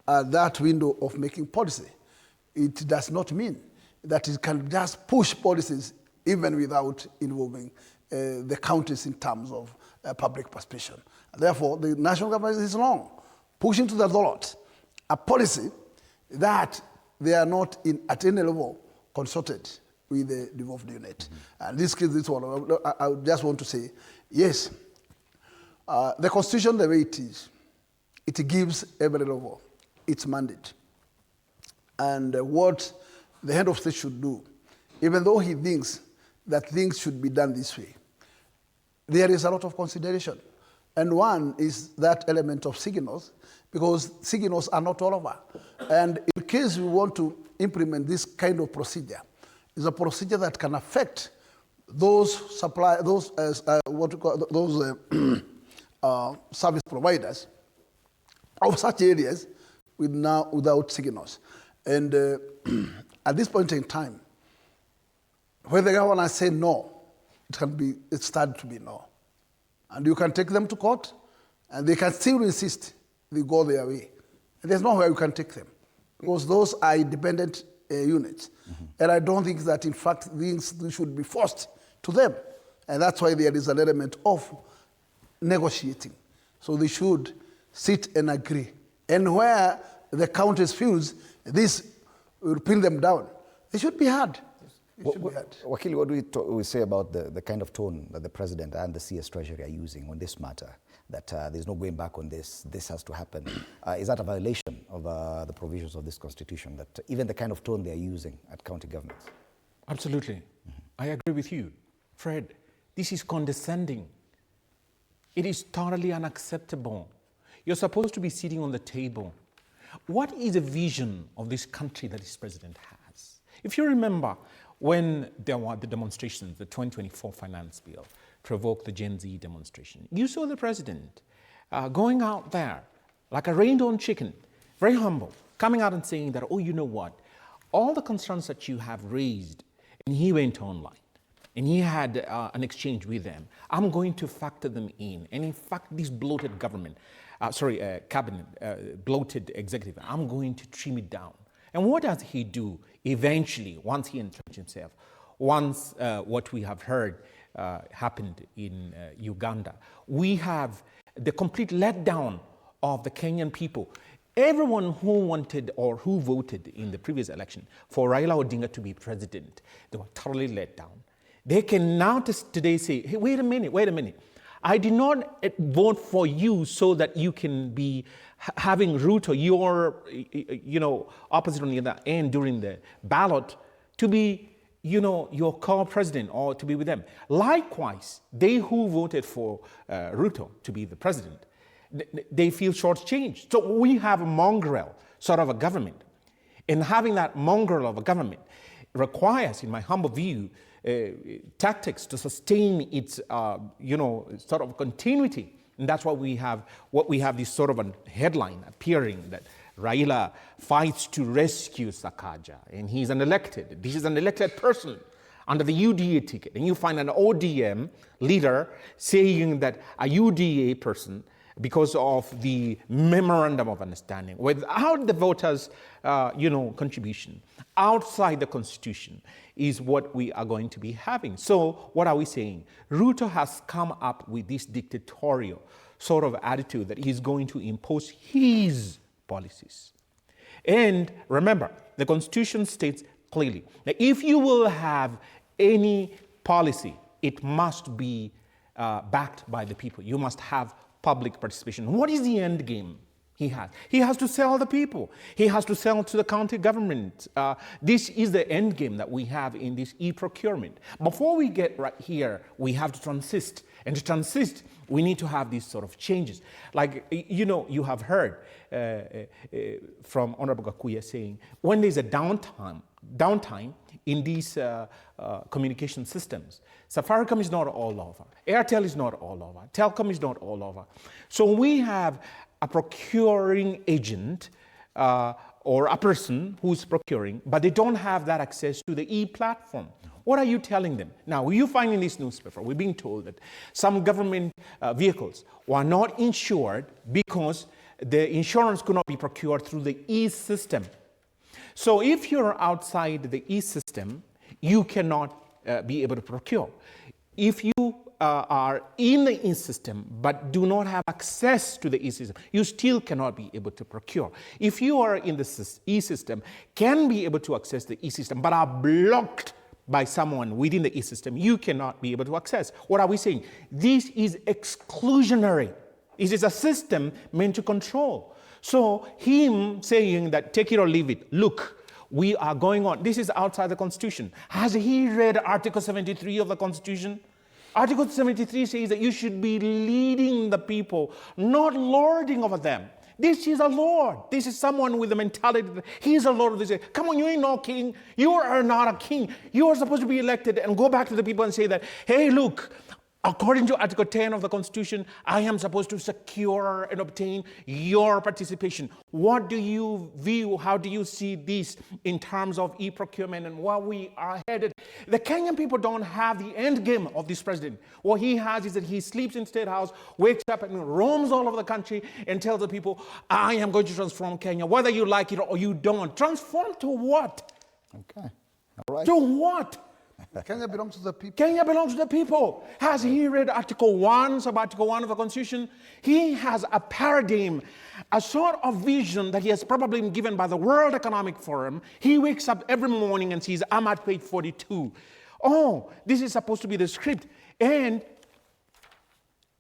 that window of making policy, it does not mean that it can just push policies even without involving the counties in terms of public participation. Therefore, the national government is long, pushing to the lot a policy that they are not at any level consulted with the devolved unit. And this case, this one, I just want to say, yes, the Constitution, the way it is, it gives every level its mandate. And what the head of state should do, even though he thinks that things should be done this way, there is a lot of consideration. And one is that element of signals, because signals are not all over. And in case we want to implement this kind of procedure, it's a procedure that can affect those service providers of such areas without signals. And at this point in time, when the governor say no, it started to be no. And you can take them to court, and they can still insist they go their way. And there's nowhere you can take them, because those are independent units. And I don't think that, in fact, things should be forced to them. And that's why there is an element of negotiating. So they should sit and agree. And where the counties feels this will pin them down, they should be heard. Wakili, what do we say about the kind of tone that the President and the CS Treasury are using on this matter, that there's no going back on this has to happen? Is that a violation of the provisions of this Constitution, that even the kind of tone they're using at county governments? Absolutely. I agree with you. Fred, this is condescending. It is totally unacceptable. You're supposed to be sitting on the table. What is the vision of this country that this president has? If you remember, when there were the demonstrations, the 2024 finance bill provoked the Gen Z demonstration, you saw the president going out there like a rained-on chicken, very humble, coming out and saying that, oh, you know what, all the concerns that you have raised, and he went online, and he had an exchange with them, I'm going to factor them in. And in fact, this bloated government, cabinet, bloated executive, I'm going to trim it down. And what does he do eventually, once he entrenches himself, once what we have heard happened in Uganda? We have the complete letdown of the Kenyan people. Everyone who wanted or who voted in the previous election for Raila Odinga to be president, they were totally let down. They can now today say, hey, wait a minute. I did not vote for you so that you can be having Ruto, your opposite on the other end during the ballot, to be your co-president or to be with them. Likewise, they who voted for Ruto to be the president, they feel shortchanged. So we have a mongrel sort of a government. And having that mongrel of a government requires, in my humble view, tactics to sustain its, sort of continuity. And that's why we have this sort of a headline appearing that Raila fights to rescue Sakaja, and he's this is an elected person under the UDA ticket. And you find an ODM leader saying that a UDA person, because of the memorandum of understanding, without the voters' contribution, outside the Constitution, is what we are going to be having. So what are we saying? Ruto has come up with this dictatorial sort of attitude that he's going to impose his policies. And remember, the Constitution states clearly that if you will have any policy, it must be backed by the people. You must have public participation. What is the end game he has? He has to sell the people. He has to sell to the county government. This is the end game that we have in this e-procurement. Before we get right here, we have to transist. And to transist, we need to have these sort of changes. Like, you have heard from Honorable Gakuya saying, when there's a downtime in these communication systems, Safaricom is not all over. Airtel is not all over. Telcom is not all over. So we have a procuring agent or a person who's procuring, but they don't have that access to the e-platform. What are you telling them? Now, you find in this newspaper, we're being told that some government vehicles were not insured because the insurance could not be procured through the e-system. So if you're outside the e-system, you cannot be able to procure. If you are in the e-system but do not have access to the e-system, you still cannot be able to procure. If you are in the e-system, can be able to access the e-system but are blocked by someone within the e-system, you cannot be able to access. What are we saying? This is exclusionary. It is a system meant to control. So him saying that take it or leave it, look, we are going on. This is outside the Constitution. Has he read Article 73 of the Constitution? Article 73 says that you should be leading the people, not lording over them. This is a lord. This is someone with the mentality that he's a lord of this. Come on, you ain't no king. You are not a king. You are supposed to be elected and go back to the people and say that, hey, look, according to Article 10 of the Constitution, I am supposed to secure and obtain your participation. What do you view? How do you see this in terms of e-procurement and where we are headed? The Kenyan people don't have the end game of this president. What he has is that he sleeps in State House, wakes up and roams all over the country and tells the people, I am going to transform Kenya, whether you like it or you don't. Transform to what? Okay. All right. To what? Kenya belongs to the people. Kenya belongs to the people. Has he read Article 1, Article 1 of the Constitution? He has a paradigm, a sort of vision that he has probably been given by the World Economic Forum. He wakes up every morning and sees, I'm at page 42. Oh, this is supposed to be the script. And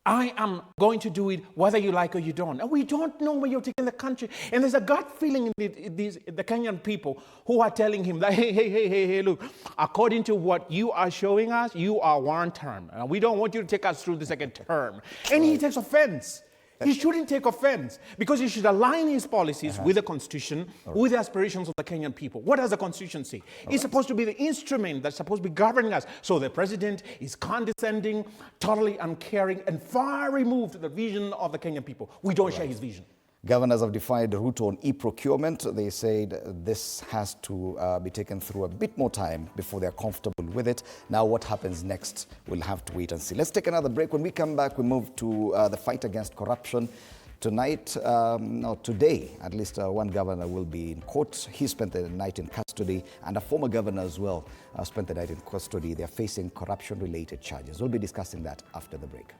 I am going to do it whether you like or you don't. And we don't know where you're taking the country. And there's a gut feeling in the Kenyan people who are telling him that, hey, look, according to what you are showing us, you are one term. And we don't want you to take us through the second term. And he takes offense. He shouldn't take offense because he should align his policies with the Constitution, with the aspirations of the Kenyan people. What does the Constitution say? It's supposed to be the instrument that's supposed to be governing us. So the president is condescending, totally uncaring, and far removed from the vision of the Kenyan people. We don't share his vision. Governors have defied the route on e-procurement. They said this has to be taken through a bit more time before they're comfortable with it. Now what happens next, we'll have to wait and see. Let's take another break. When we come back, we move to the fight against corruption. Today, at least one governor will be in court. He spent the night in custody, and a former governor as well spent the night in custody. They're facing corruption-related charges. We'll be discussing that after the break.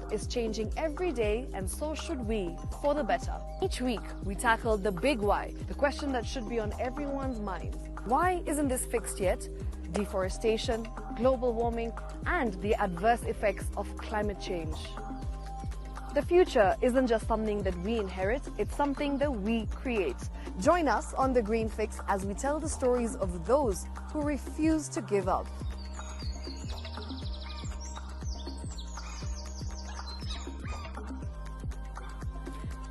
Is changing every day, and so should we, for the better. Each week, we tackle the big why, the question that should be on everyone's minds. Why isn't this fixed yet? Deforestation, global warming, and the adverse effects of climate change. The future isn't just something that we inherit, it's something that we create. Join us on The Green Fix as we tell the stories of those who refuse to give up.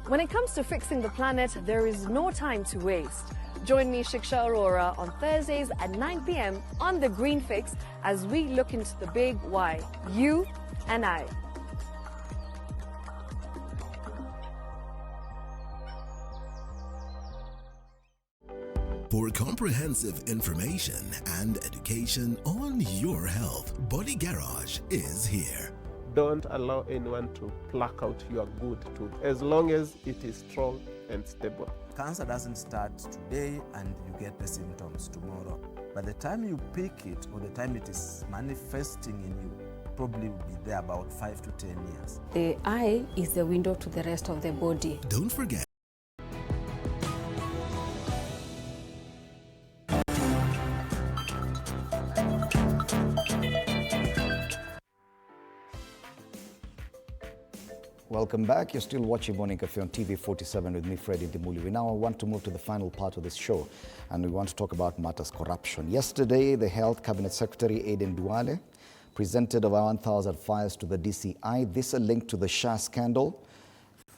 When it comes to fixing the planet, there is no time to waste. Join me, Shiksha Arora, on Thursdays at 9 p.m. on The Green Fix as we look into the big why, you and I. For comprehensive information and education on your health, Body Garage is here. Don't allow anyone to pluck out your good tooth as long as it is strong and stable. Cancer doesn't start today and you get the symptoms tomorrow. By the time you pick it or the time it is manifesting in you, probably will be there about 5 to 10 years. The eye is the window to the rest of the body. Don't forget. Welcome back. You're still watching Morning Cafe on TV 47 with me, Freddie Dimuli. We now want to move to the final part of this show, and we want to talk about matters corruption. Yesterday, the Health Cabinet Secretary, Aden Duale, presented over 1,000 files to the DCI. This is linked to the SHA scandal.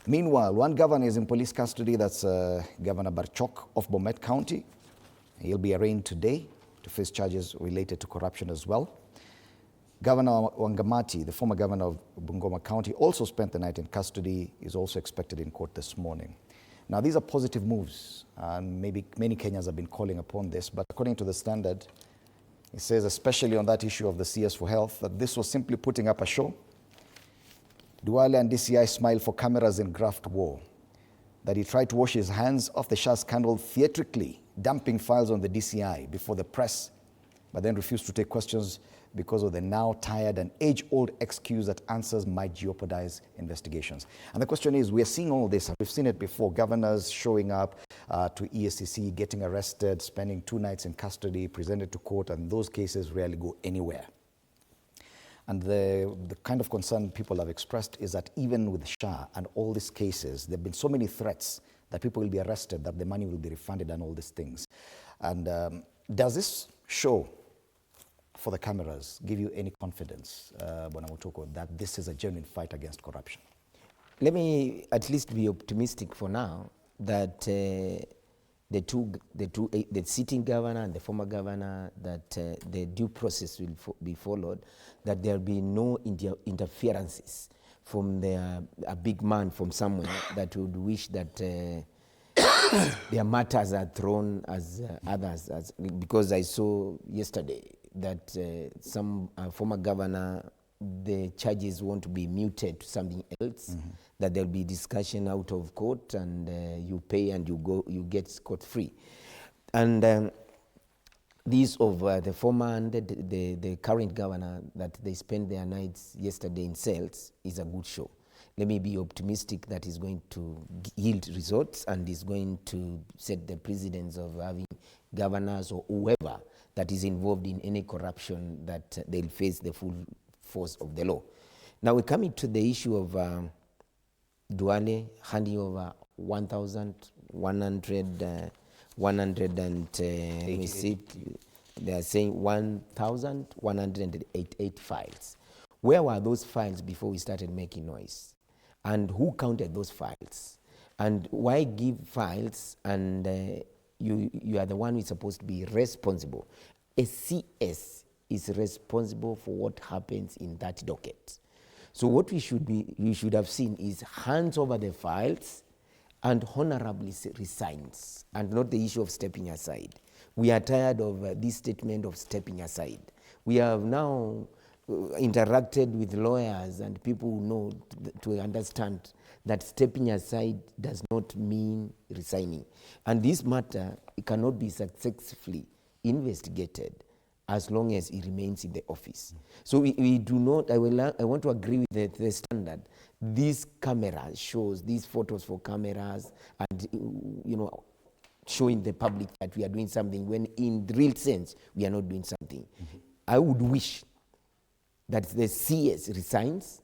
Meanwhile, one governor is in police custody. That's Governor Barchok of Bomet County. He'll be arraigned today to face charges related to corruption as well. Governor Wangamati, the former governor of Bungoma County, also spent the night in custody. He's also expected in court this morning. Now, these are positive moves, and maybe many Kenyans have been calling upon this, but according to the Standard, it says, especially on that issue of the CS for Health, that this was simply putting up a show. Duale and DCI smiled for cameras in graft war, that he tried to wash his hands off the SHA scandal theatrically, dumping files on the DCI before the press, but then refused to take questions because of the now tired and age-old excuse that answers might jeopardize investigations. And the question is, we're seeing all this. We've seen it before. Governors showing up to EACC, getting arrested, spending 2 nights in custody, presented to court, and those cases rarely go anywhere. And the kind of concern people have expressed is that even with SHA and all these cases, there have been so many threats that people will be arrested, that the money will be refunded and all these things. And does this show for the cameras give you any confidence, Bwana Mutoko, that this is a genuine fight against corruption? Let me at least be optimistic for now that the sitting governor and the former governor, that the due process will be followed, that there will be no interferences from a big man from somewhere that would wish that their matters are thrown as others. Because I saw yesterday that some former governor, the charges want to be muted to something else, that there'll be discussion out of court and you pay and you get scot-free. And these of the former and the current governor, that they spent their nights yesterday in cells, is a good show. Let me be optimistic that is going to yield results and is going to set the precedence of having governors or whoever that is involved in any corruption, that they'll face the full force of the law. Now we're coming to the issue of Duale handing over 1,100 they are saying 1,188 files. Where were those files before we started making noise? And who counted those files? And why give files and you are the one who is supposed to be responsible? A CS is responsible for what happens in that docket. So what we should have seen is hands over the files and honorably resigns, and not the issue of stepping aside. We are tired of this statement of stepping aside. We have now interacted with lawyers and people who know to understand that stepping aside does not mean resigning. And this matter, it cannot be successfully investigated as long as he remains in the office. So we do not, I want to agree with the standard. These camera shows, these photos for cameras and, showing the public that we are doing something when in real sense, we are not doing something. I would wish that the CS resigns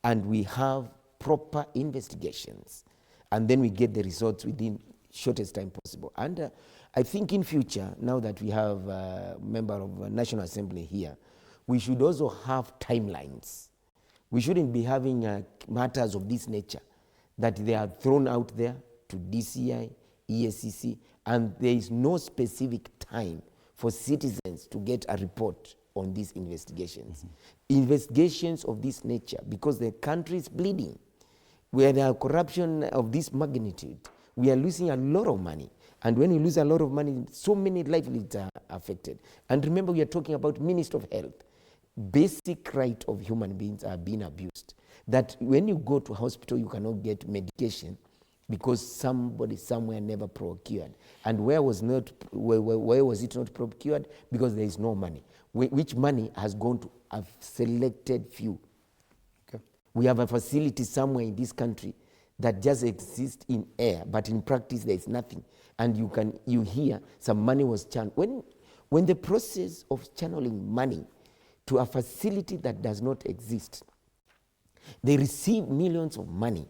and we have proper investigations and then we get the results within shortest time possible. And I think in future, now that we have a member of the National Assembly here, we should also have timelines. We shouldn't be having matters of this nature, that they are thrown out there to DCI, ESCC, and there is no specific time for citizens to get a report on these investigations. Investigations of this nature, because the country is bleeding. Where there are corruption of this magnitude, we are losing a lot of money. And when you lose a lot of money, so many livelihoods are affected. And remember, we are talking about Minister of Health. Basic right of human beings are being abused. That when you go to hospital, you cannot get medication because somebody somewhere never procured. And where was it not procured? Because there is no money. Which money has gone to a selected few. Okay. We have a facility somewhere in this country that just exists in air, but in practice there is nothing. And you hear some money was channeled. When the process of channeling money to a facility that does not exist, they receive millions of money,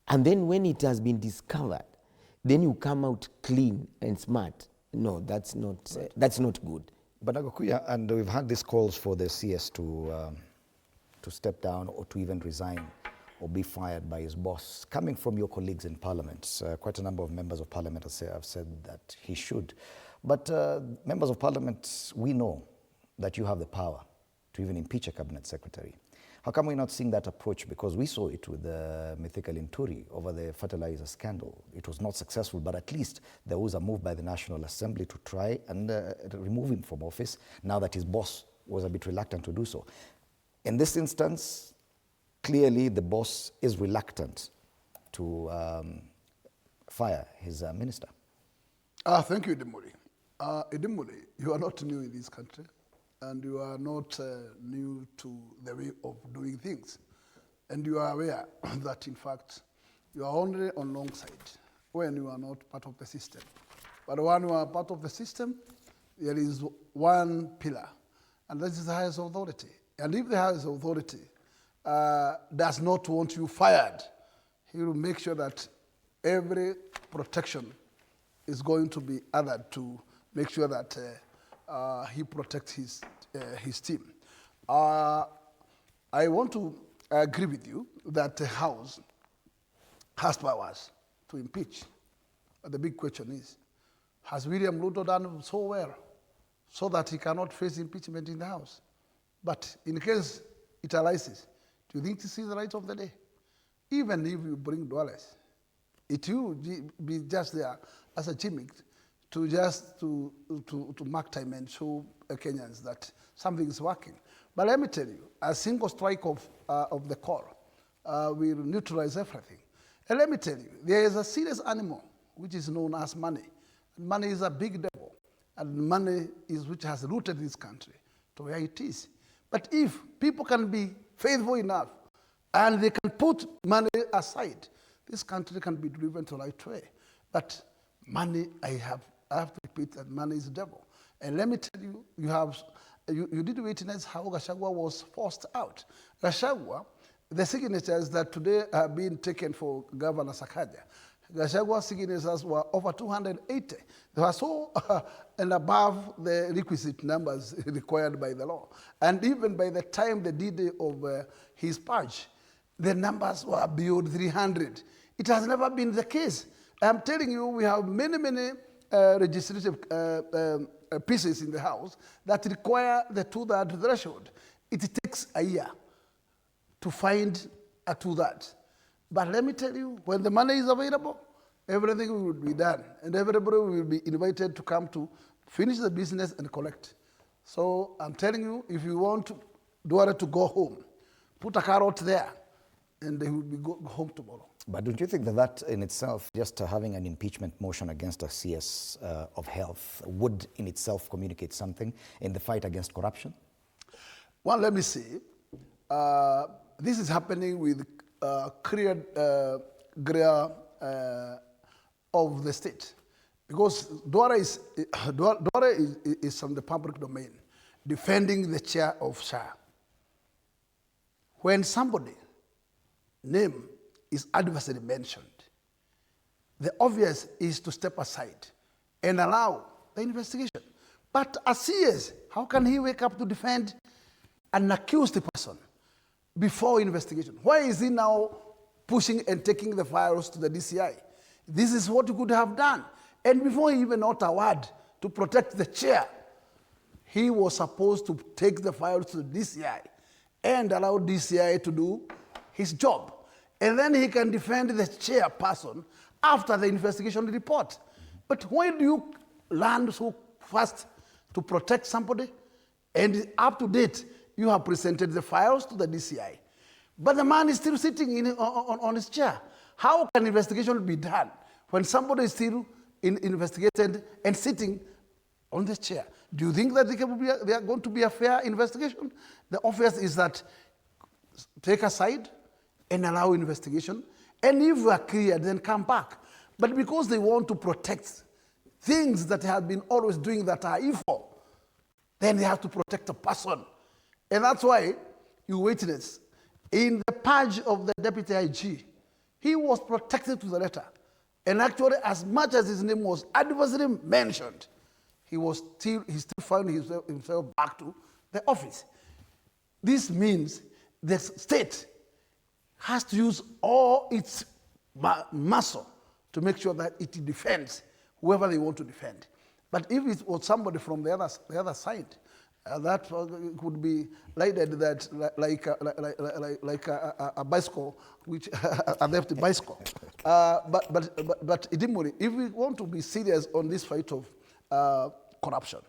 and then when it has been discovered, then you come out clean and smart. No, that's not good. But Agakuya, and we've had these calls for the CS to step down or to even resign or be fired by his boss, coming from your colleagues in Parliament. Quite a number of members of Parliament have said that he should. But members of Parliament, we know that you have the power to even impeach a cabinet secretary. How come we're not seeing that approach? Because we saw it with Mithika Linturi over the fertilizer scandal. It was not successful, but at least there was a move by the National Assembly to try and remove him from office, now that his boss was a bit reluctant to do so. In this instance, clearly the boss is reluctant to fire his minister. Thank you, Idimuli. Idimuli, you are not new in this country, and you are not new to the way of doing things. And you are aware that, in fact, you are only on long side when you are not part of the system. But when you are part of the system, there is one pillar, and that is the highest authority. And if the highest authority does not want you fired, he will make sure that every protection is going to be added to make sure that he protects his team. I want to agree with you that the House has powers to impeach. But the big question is, has William Ruto done so well so that he cannot face impeachment in the House? But in case it arises, do you think this is the right of the day? Even if you bring dollars, it will be just there as a gimmick to mark time and show Kenyans that something is working. But let me tell you, a single strike of the core will neutralize everything. And let me tell you, there is a serious animal which is known as money. And money is a big devil. And money is which has rooted this country to where it is. But if people can be faithful enough and they can put money aside, this country can be driven to the right way. But money, I have to repeat that money is the devil. And let me tell you, you did witness how Gachagua was forced out. Gachagua, the signatures that today are being taken for Governor Sakaja, Gachagua's signatures were over 280. They were so and above the requisite numbers required by the law. And even by the time the D-Day of his purge, the numbers were beyond 300. It has never been the case. I'm telling you, we have many legislative pieces in the House that require the two-thirds threshold. It takes a year to find a two-thirds. But let me tell you, when the money is available, everything will be done. And everybody will be invited to come to finish the business and collect. So I'm telling you, if you want Duara to go home, put a carrot there, and they will be go home tomorrow. But don't you think that in itself, just having an impeachment motion against a CS of health would in itself communicate something in the fight against corruption? Well, let me see. This is happening with clear of the state, because Dora is from the public domain, defending the chair of SHA. When somebody name is adversely mentioned, the obvious is to step aside and allow the investigation. But as CS, how can he wake up to defend an accused person before investigation? Why is he now pushing and taking the files to the DCI? This is what he could have done. And before he even uttered a word to protect the chair, he was supposed to take the files to the DCI and allow DCI to do his job. And then he can defend the chairperson after the investigation report. But when do you learn so fast to protect somebody? And up to date, you have presented the files to the DCI. But the man is still sitting on his chair. How can investigation be done when somebody is still investigated and sitting on the chair? Do you think that they are going to be a fair investigation? The obvious is that take aside and allow investigation, and if we are clear, then come back. But because they want to protect things that they have been always doing that are evil, then they have to protect a person. And that's why you witness in the purge of the deputy IG, he was protected to the letter. And actually, as much as his name was adversely mentioned, he still found himself back to the office. This means the state has to use all its muscle to make sure that it defends whoever they want to defend. But if it was somebody from the other side, that could be lighted that like a bicycle, which a left bicycle. But Idimuri, if we want to be serious on this fight of corruption,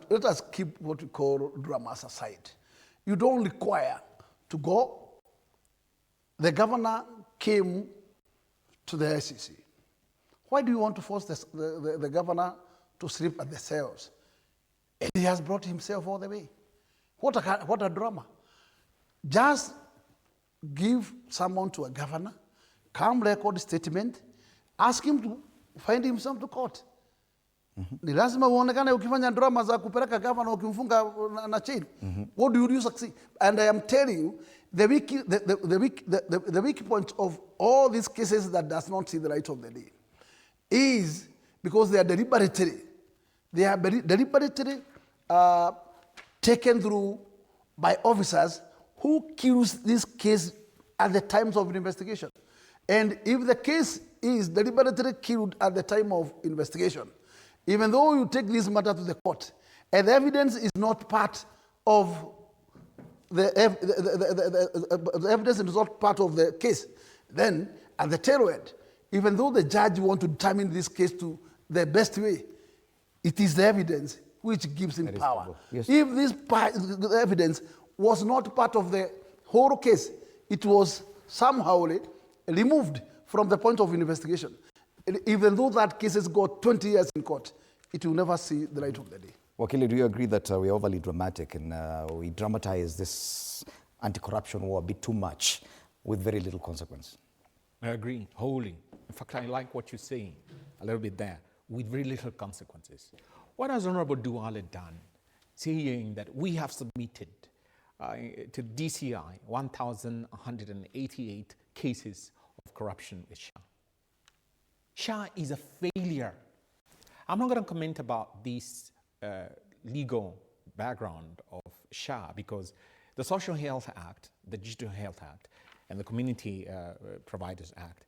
let us keep what we call dramas aside. You don't require to go. The governor came to the ICC. Why do you want to force the governor to sleep at the cells? And he has brought himself all the way. What a drama. Just give someone to a governor, come record statement, ask him to find himself to court. Ni lazima uonekane ukifanya drama za kupeleka governor ukimfunga na chain. What do you succeed? And I am telling you, the weak point of all these cases that does not see the light of the day is because they are deliberately They are deliberately taken through by officers who kills this case at the times of investigation. And if the case is deliberately killed at the time of investigation, even though you take this matter to the court, and the evidence is not part of the evidence is not part of the case, then at the tail end, even though the judge wants to determine this case to the best way, it is the evidence which gives him power. Yes. If this the evidence was not part of the whole case, it was somehow removed from the point of investigation. Even though that case has got 20 years in court, it will never see the light of the day. Wakili, do you agree that we're overly dramatic and we dramatize this anti-corruption war a bit too much with very little consequence? I agree, wholly. In fact, I like what you're saying a little bit there, with very little consequences. What has Honorable Duale done, saying that we have submitted to DCI 1,188 cases of corruption with SHA. SHA is a failure. I'm not going to comment about this legal background of SHA because the Social Health Act, the Digital Health Act, and the Community Providers Act,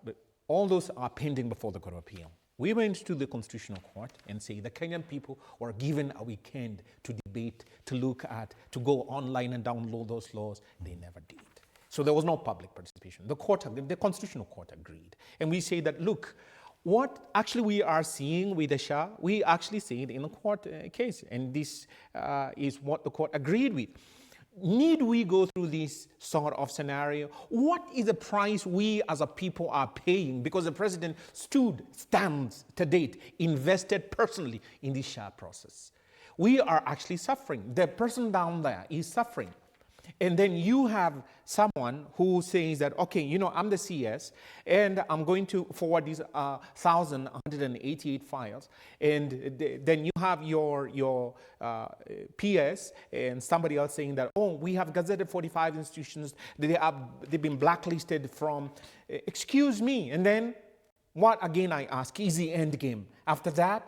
but all those are pending before the Court of Appeal. We went to the Constitutional Court and say the Kenyan people were given a weekend to debate, to look at, to go online and download those laws. They never did. So there was no public participation. The Constitutional Court agreed. And we say that, look, what actually we are seeing with the SHA, we actually see it in the court case. And this is what the court agreed with. Need we go through this sort of scenario? What is the price we as a people are paying? Because the president stands to date, invested personally in this SHA process. We are actually suffering. The person down there is suffering. And then you have someone who says that, okay, you know, I'm the CS and I'm going to forward these 1,188 files. And then you have your PS and somebody else saying that, oh, we have gazetted 45 institutions. They've been blacklisted from, excuse me. And then what, again, I ask, is the end game? After that,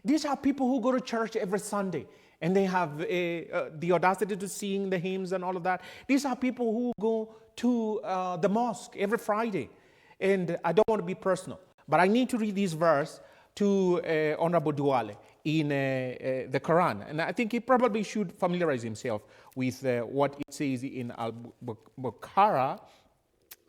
these are people who go to church every Sunday. And they have the audacity to sing the hymns and all of that. These are people who go to the mosque every Friday. And I don't want to be personal, but I need to read this verse to Honorable Duale in the Quran. And I think he probably should familiarize himself with what it says in Al-Baqarah.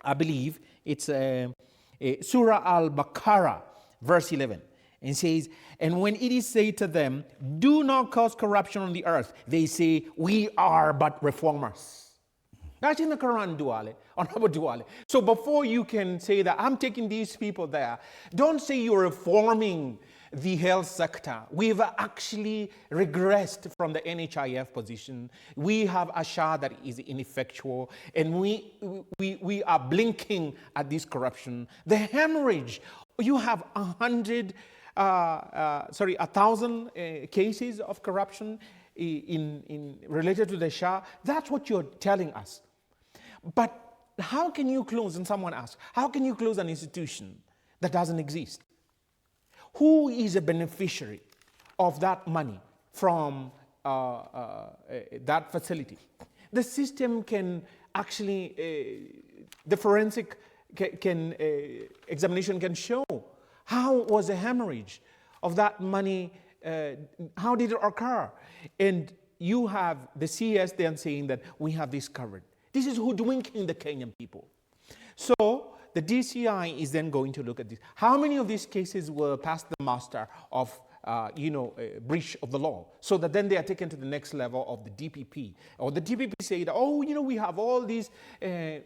I believe it's Surah Al-Baqarah, verse 11. And says, and when it is said to them, do not cause corruption on the earth, they say, we are but reformers. That's in the Quran, Duale, Honorable Duale. So before you can say that I'm taking these people there, don't say you're reforming the health sector. We've actually regressed from the NHIF position. We have a SHA that is ineffectual, and we are blinking at this corruption. The hemorrhage, you have 1,000 cases of corruption related to the SHA. That's what you're telling us. But how can you close, and someone asks, how can you close an institution that doesn't exist? Who is a beneficiary of that money from that facility? The system can actually, the forensic examination can show how was the hemorrhage of that money, how did it occur? And you have the CS then saying that we have this covered. This is hoodwinking the Kenyan people. So the DCI is then going to look at this. How many of these cases were past the muster of breach of the law, so that then they are taken to the next level of the DPP, or the DPP say that, oh, we have all these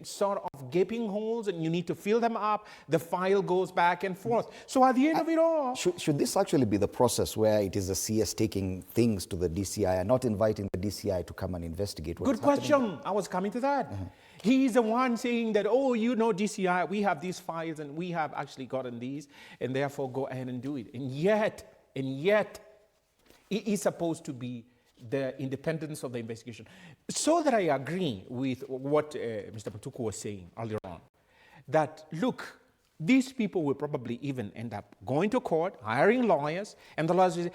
sort of gaping holes and you need to fill them up. The file goes back and forth. So at the end of it all, should this actually be the process where it is the CS taking things to the DCI and not inviting the DCI to come and investigate? Good question. I was coming to that. He is the one saying that, oh, DCI, we have these files and we have actually gotten these, and therefore go ahead and do it. And yet, it is supposed to be the independence of the investigation. So that I agree with what Mr. Patuku was saying earlier on, that look, these people will probably even end up going to court, hiring lawyers, and the lawyers will say,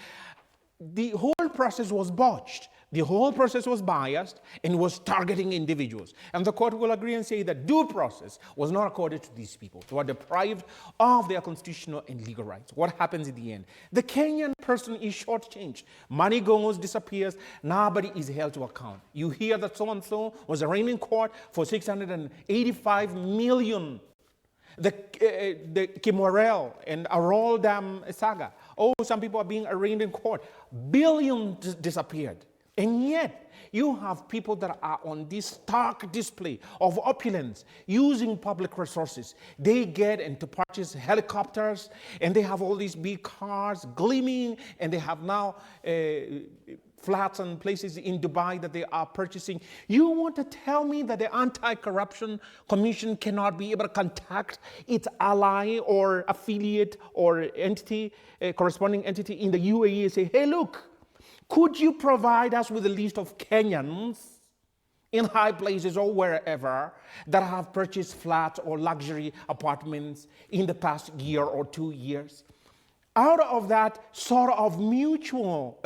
the whole process was botched. The whole process was biased and was targeting individuals. And the court will agree and say that due process was not accorded to these people. They were deprived of their constitutional and legal rights. What happens in the end? The Kenyan person is shortchanged. Money goes, disappears. Nobody is held to account. You hear that so-and-so was arraigned in court for 685 million. The Kimorel and Arol Dam saga. Oh, some people are being arraigned in court. Billions disappeared. And yet, you have people that are on this stark display of opulence, using public resources. They get into purchase helicopters, and they have all these big cars gleaming, and they have now flats and places in Dubai that they are purchasing. You want to tell me that the Anti-Corruption Commission cannot be able to contact its ally or affiliate or entity, corresponding entity in the UAE and say, hey, look, could you provide us with a list of Kenyans in high places or wherever that have purchased flats or luxury apartments in the past year or 2 years? Out of that sort of mutual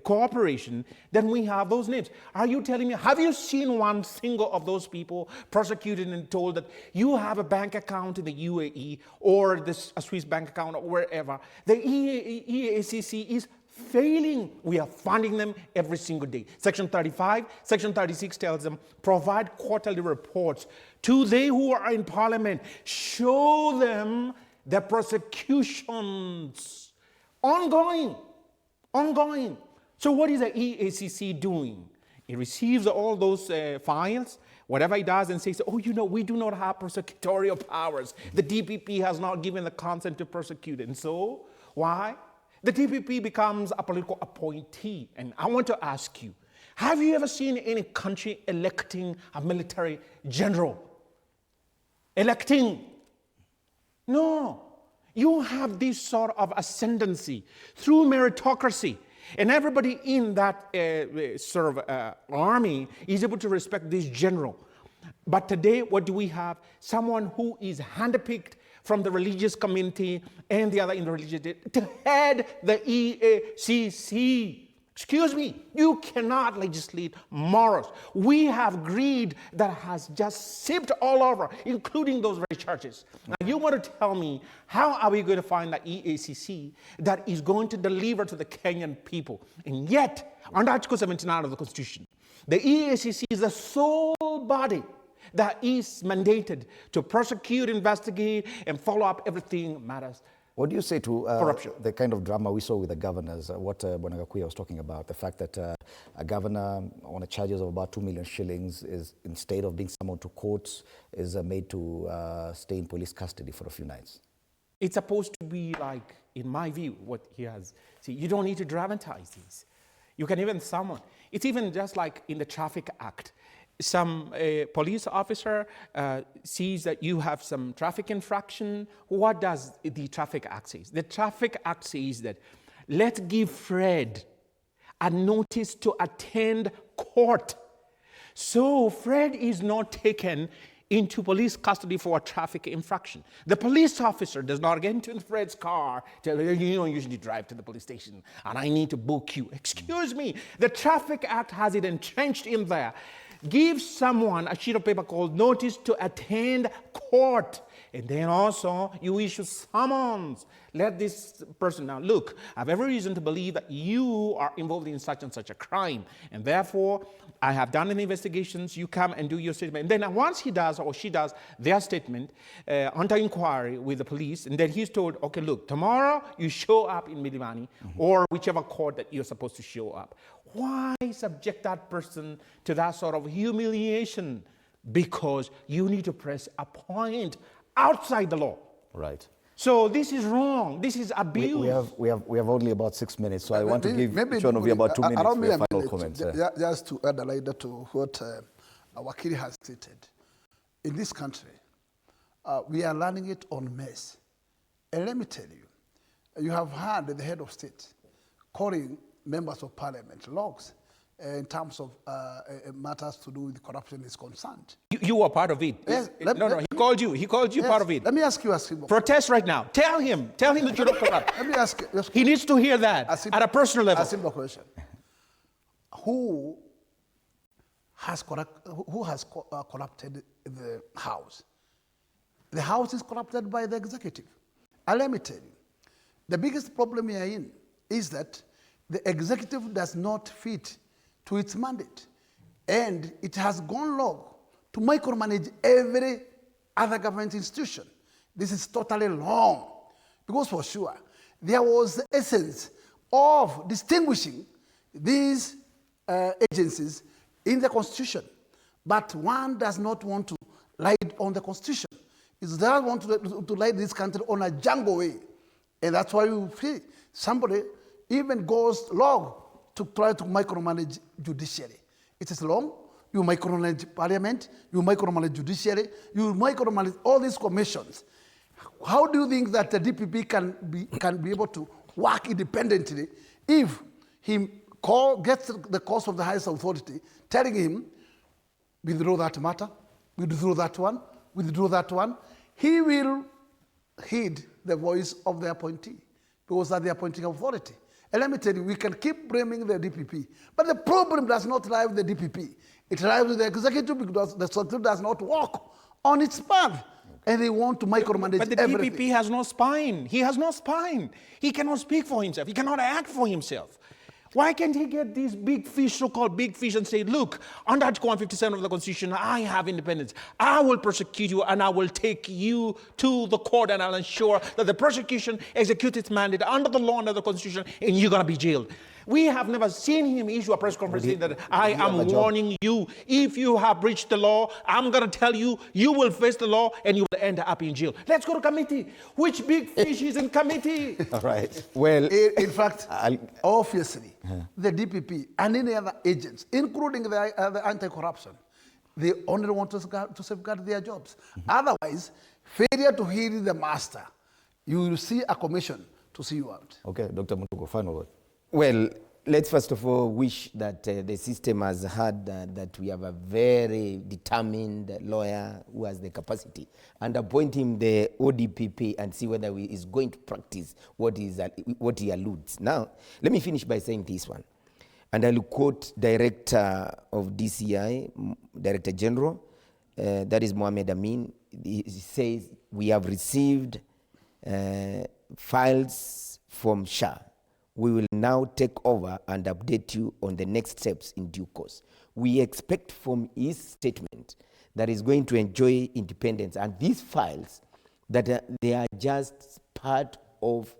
cooperation, then we have those names. Are you telling me, have you seen one single of those people prosecuted and told that you have a bank account in the UAE or a Swiss bank account or wherever? The EACC is failing. We are funding them every single day. Section 35, Section 36 tells them, provide quarterly reports to they who are in parliament. Show them the prosecutions. Ongoing. So what is the EACC doing? It receives all those files, whatever it does, and says, oh, you know, we do not have prosecutorial powers. The DPP has not given the consent to prosecute. And so, why? The DPP becomes a political appointee. And I want to ask you, have you ever seen any country electing a military general? Electing? No. You have this sort of ascendancy through meritocracy. And everybody in that army is able to respect this general. But today, what do we have? Someone who is handpicked from the religious community and the other in the religious to head the EACC. Excuse me, you cannot legislate morals. We have greed that has just seeped all over, including those very churches. Now, you want to tell me, how are we going to find the EACC that is going to deliver to the Kenyan people? And yet, under Article 79 of the Constitution, the EACC is the sole body that is mandated to prosecute, investigate, and follow up everything matters. What do you say to corruption? The kind of drama we saw with the governors, what Bonagakuya was talking about, the fact that a governor on a charges of about 2 million shillings is, instead of being summoned to courts, is made to stay in police custody for a few nights? It's supposed to be like, in my view, what he has. See, you don't need to dramatize these. You can even summon. It's even just like in the Traffic Act. Some police officer sees that you have some traffic infraction. What does the Traffic Act say? The Traffic Act says that let's give Fred a notice to attend court. So Fred is not taken into police custody for a traffic infraction. The police officer does not get into Fred's car, tell him, you don't usually drive to the police station, and I need to book you. Excuse me, the Traffic Act has it entrenched in there. Give someone a sheet of paper called notice to attend court. And then also you issue summons. Let this person now, look, I have every reason to believe that you are involved in such and such a crime. And therefore, I have done the investigations. You come and do your statement. And then once he does or she does their statement under inquiry with the police, and then he's told, okay, look, tomorrow you show up in Milimani or whichever court that you're supposed to show up. Why subject that person to that sort of humiliation? Because you need to press a point outside the law. Right. So this is wrong. This is abuse. We have only about 6 minutes, so I want to give John Ovi about 2 minutes for your final comments. Just to add a little to what Wakili has stated. In this country, we are learning it en masse. And let me tell you, you have heard the head of state calling members of parliament logs in terms of matters to do with corruption is concerned. You were part of it. Yes, He called you. He called you yes, part of it. Let me ask you a simple Protest right now. Tell him that you're not corrupt. Let me ask you. He needs to hear that at a personal level. A simple question. Who has corrupted the House? The House is corrupted by the executive. And let me tell you, the biggest problem we are in is that the executive does not fit to its mandate. And it has gone long to micromanage every other government institution. This is totally wrong. Because for sure, there was the essence of distinguishing these agencies in the Constitution. But one does not want to lie on the Constitution. It does want to lead this country on a jungle way. And that's why you see somebody even goes long to try to micromanage judiciary. It is long. You micromanage parliament, you micromanage judiciary, you micromanage all these commissions. How do you think that the DPP can be able to work independently if he gets the cause of the highest authority telling him, withdraw that matter, withdraw that one, withdraw that one? He will heed the voice of the appointee because that's the appointing authority. And let me tell you, we can keep blaming the DPP, but the problem does not lie with the DPP. It lies with the executive because the executive does not walk on its path. And they want to micromanage But the everything. DPP has no spine. He has no spine. He cannot speak for himself. He cannot act for himself. Why can't he get these big fish, so-called big fish, and say, look, under Article 157 of the Constitution, I have independence. I will prosecute you, and I will take you to the court, and I'll ensure that the prosecution executes its mandate under the law, under the Constitution, and you're going to be jailed. We have never seen him issue a press conference saying that I am warning you. If you have breached the law, I'm going to tell you, you will face the law, and you will end up in jail. Let's go to committee. Which big fish is in committee? All right. Well, in fact, obviously, the DPP and any other agents, including the anti-corruption, they only want to safeguard their jobs. Otherwise, failure to heed the master, you will see a commission to see you out. Okay, Dr. Mutuku, final word. Well, let's first of all wish that the system has heard that we have a very determined lawyer who has the capacity, and appoint him the ODPP and see whether he is going to practice what he alludes. Now, let me finish by saying this one. And I'll quote Director of DCI, Director General, that is Mohamed Amin. He says, we have received files from SHA. We will now take over and update you on the next steps in due course. We expect from his statement that is going to enjoy independence, and these files, that they are just part of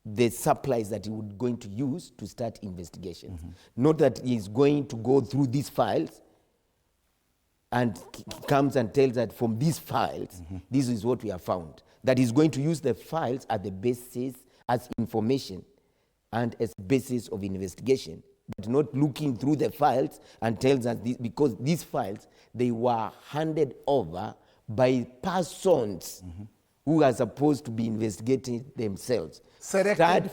the supplies that he would going to use to start investigations. Not that he is going to go through these files and comes and tells that from these files, this is what we have found. That he's going to use the files as the basis, as information, and as basis of investigation, but not looking through the files and tells us this, because these files, they were handed over by persons who are supposed to be investigating themselves. Starting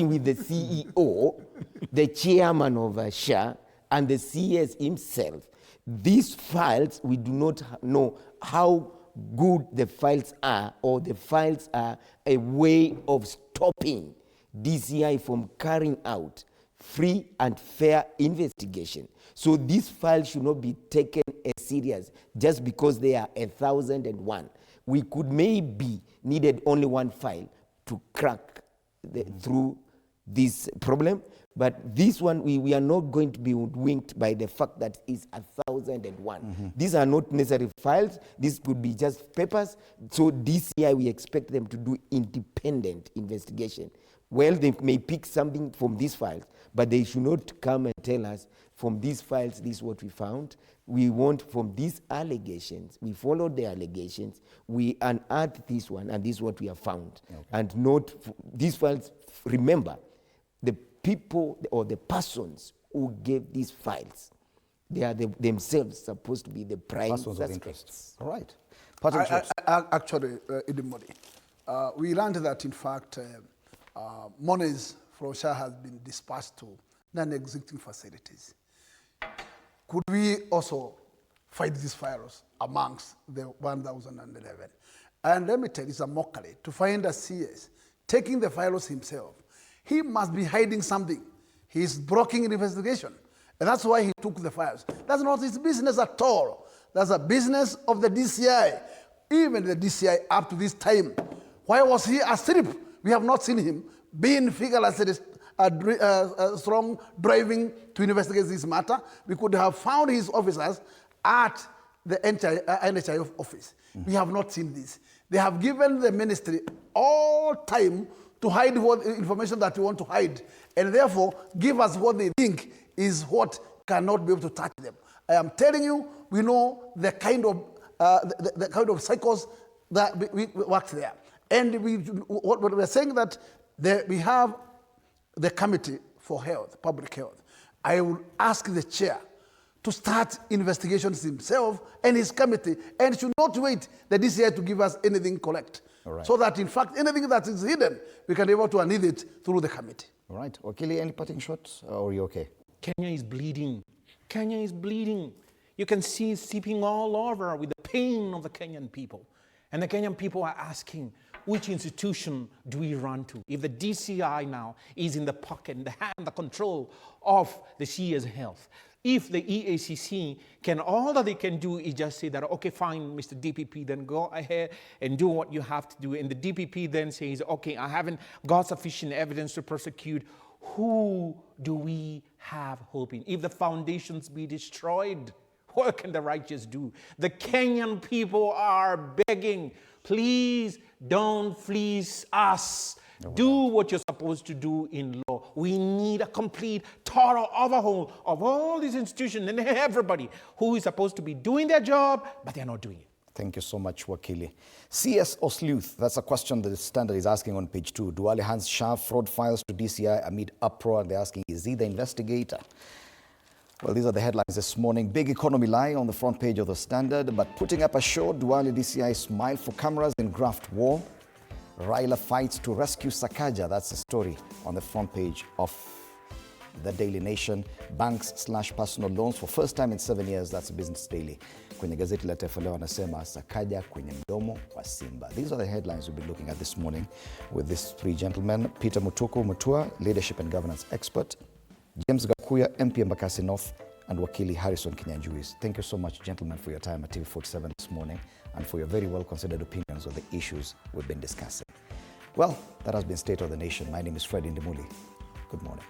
with the CEO, the chairman of SHA, and the CS himself. These files, we do not know how good the files are, or the files are a way of stopping DCI from carrying out free and fair investigation. So these files should not be taken as serious just because they are 1,001. We could maybe needed only one file to crack through this problem, but this one we are not going to be hoodwinked by the fact that it's 1,001. These are not necessary files. This could be just papers. So DCI, we expect them to do independent investigation. Well, they may pick something from these files, but they should not come and tell us, from these files, this is what we found. We want from these allegations, we followed the allegations, we unearthed this one, and this is what we have found. And not, these files, remember, the people or the persons who gave these files, they are themselves supposed to be the prime suspects. All right. Actually, Idimodi, we learned that, in fact, monies from SHA has been dispatched to non-existing facilities. Could we also fight this virus amongst the 1,011? And let me tell you, it's a mockery to find a CS taking the virus himself. He must be hiding something. He's blocking an investigation. And that's why he took the files. That's not his business at all. That's a business of the DCI. Even the DCI up to this time. Why was he asleep? We have not seen him being vigorously strong driving to investigate this matter. We could have found his officers at the NHIF office. We have not seen this. They have given the ministry all time to hide what information that we want to hide, and therefore give us what they think is what cannot be able to touch them. I am telling you, we know the kind of cycles that we work there. And what we're saying that we have the Committee for Health, Public Health. I will ask the chair to start investigations himself and his committee, and should not wait the DCI to give us anything correct. Right. So that, in fact, anything that is hidden, we can be able to unearth it through the committee. All right. Wakili, any parting shots, or are you okay? Kenya is bleeding. Kenya is bleeding. You can see it seeping all over with the pain of the Kenyan people. And the Kenyan people are asking, which institution do we run to? If the DCI now is in the pocket, in the hand, the control of the CS health, if the EACC can, all that they can do is just say that, okay, fine, Mr. DPP, then go ahead and do what you have to do. And the DPP then says, okay, I haven't got sufficient evidence to prosecute. Who do we have hope in? If the foundations be destroyed, what can the righteous do? The Kenyan people are begging, please don't fleece us. Do what you're supposed to do in law. We need a complete, total overhaul of all these institutions and everybody who is supposed to be doing their job, but they're not doing it. Thank you so much, Wakili. CS or sleuth? That's a question that the Standard is asking on page 2. Duale hands sharp fraud files to DCI amid uproar, and they're asking, is he the investigator? Well, these are the headlines this morning. Big economy lie on the front page of the Standard, but putting up a show, Duale DCI smile for cameras in graft war. Raila fights to rescue Sakaja. That's the story on the front page of the Daily Nation. Banks slash personal loans for first time in 7 years. That's Business Daily. Kwenye gazeti la Taifa Leo wanasema Sakaja kwenye mdomo wa Simba. These are the headlines we'll be looking at this morning with these three gentlemen. Peter Mutuku Mutua, leadership and governance expert. James Gakuya, MP Embakasi North, and Wakili Harrison Kinyanjuis. Thank you so much, gentlemen, for your time at TV47 this morning and for your very well-considered opinions on the issues we've been discussing. Well, that has been State of the Nation. My name is Fred Indemuli. Good morning.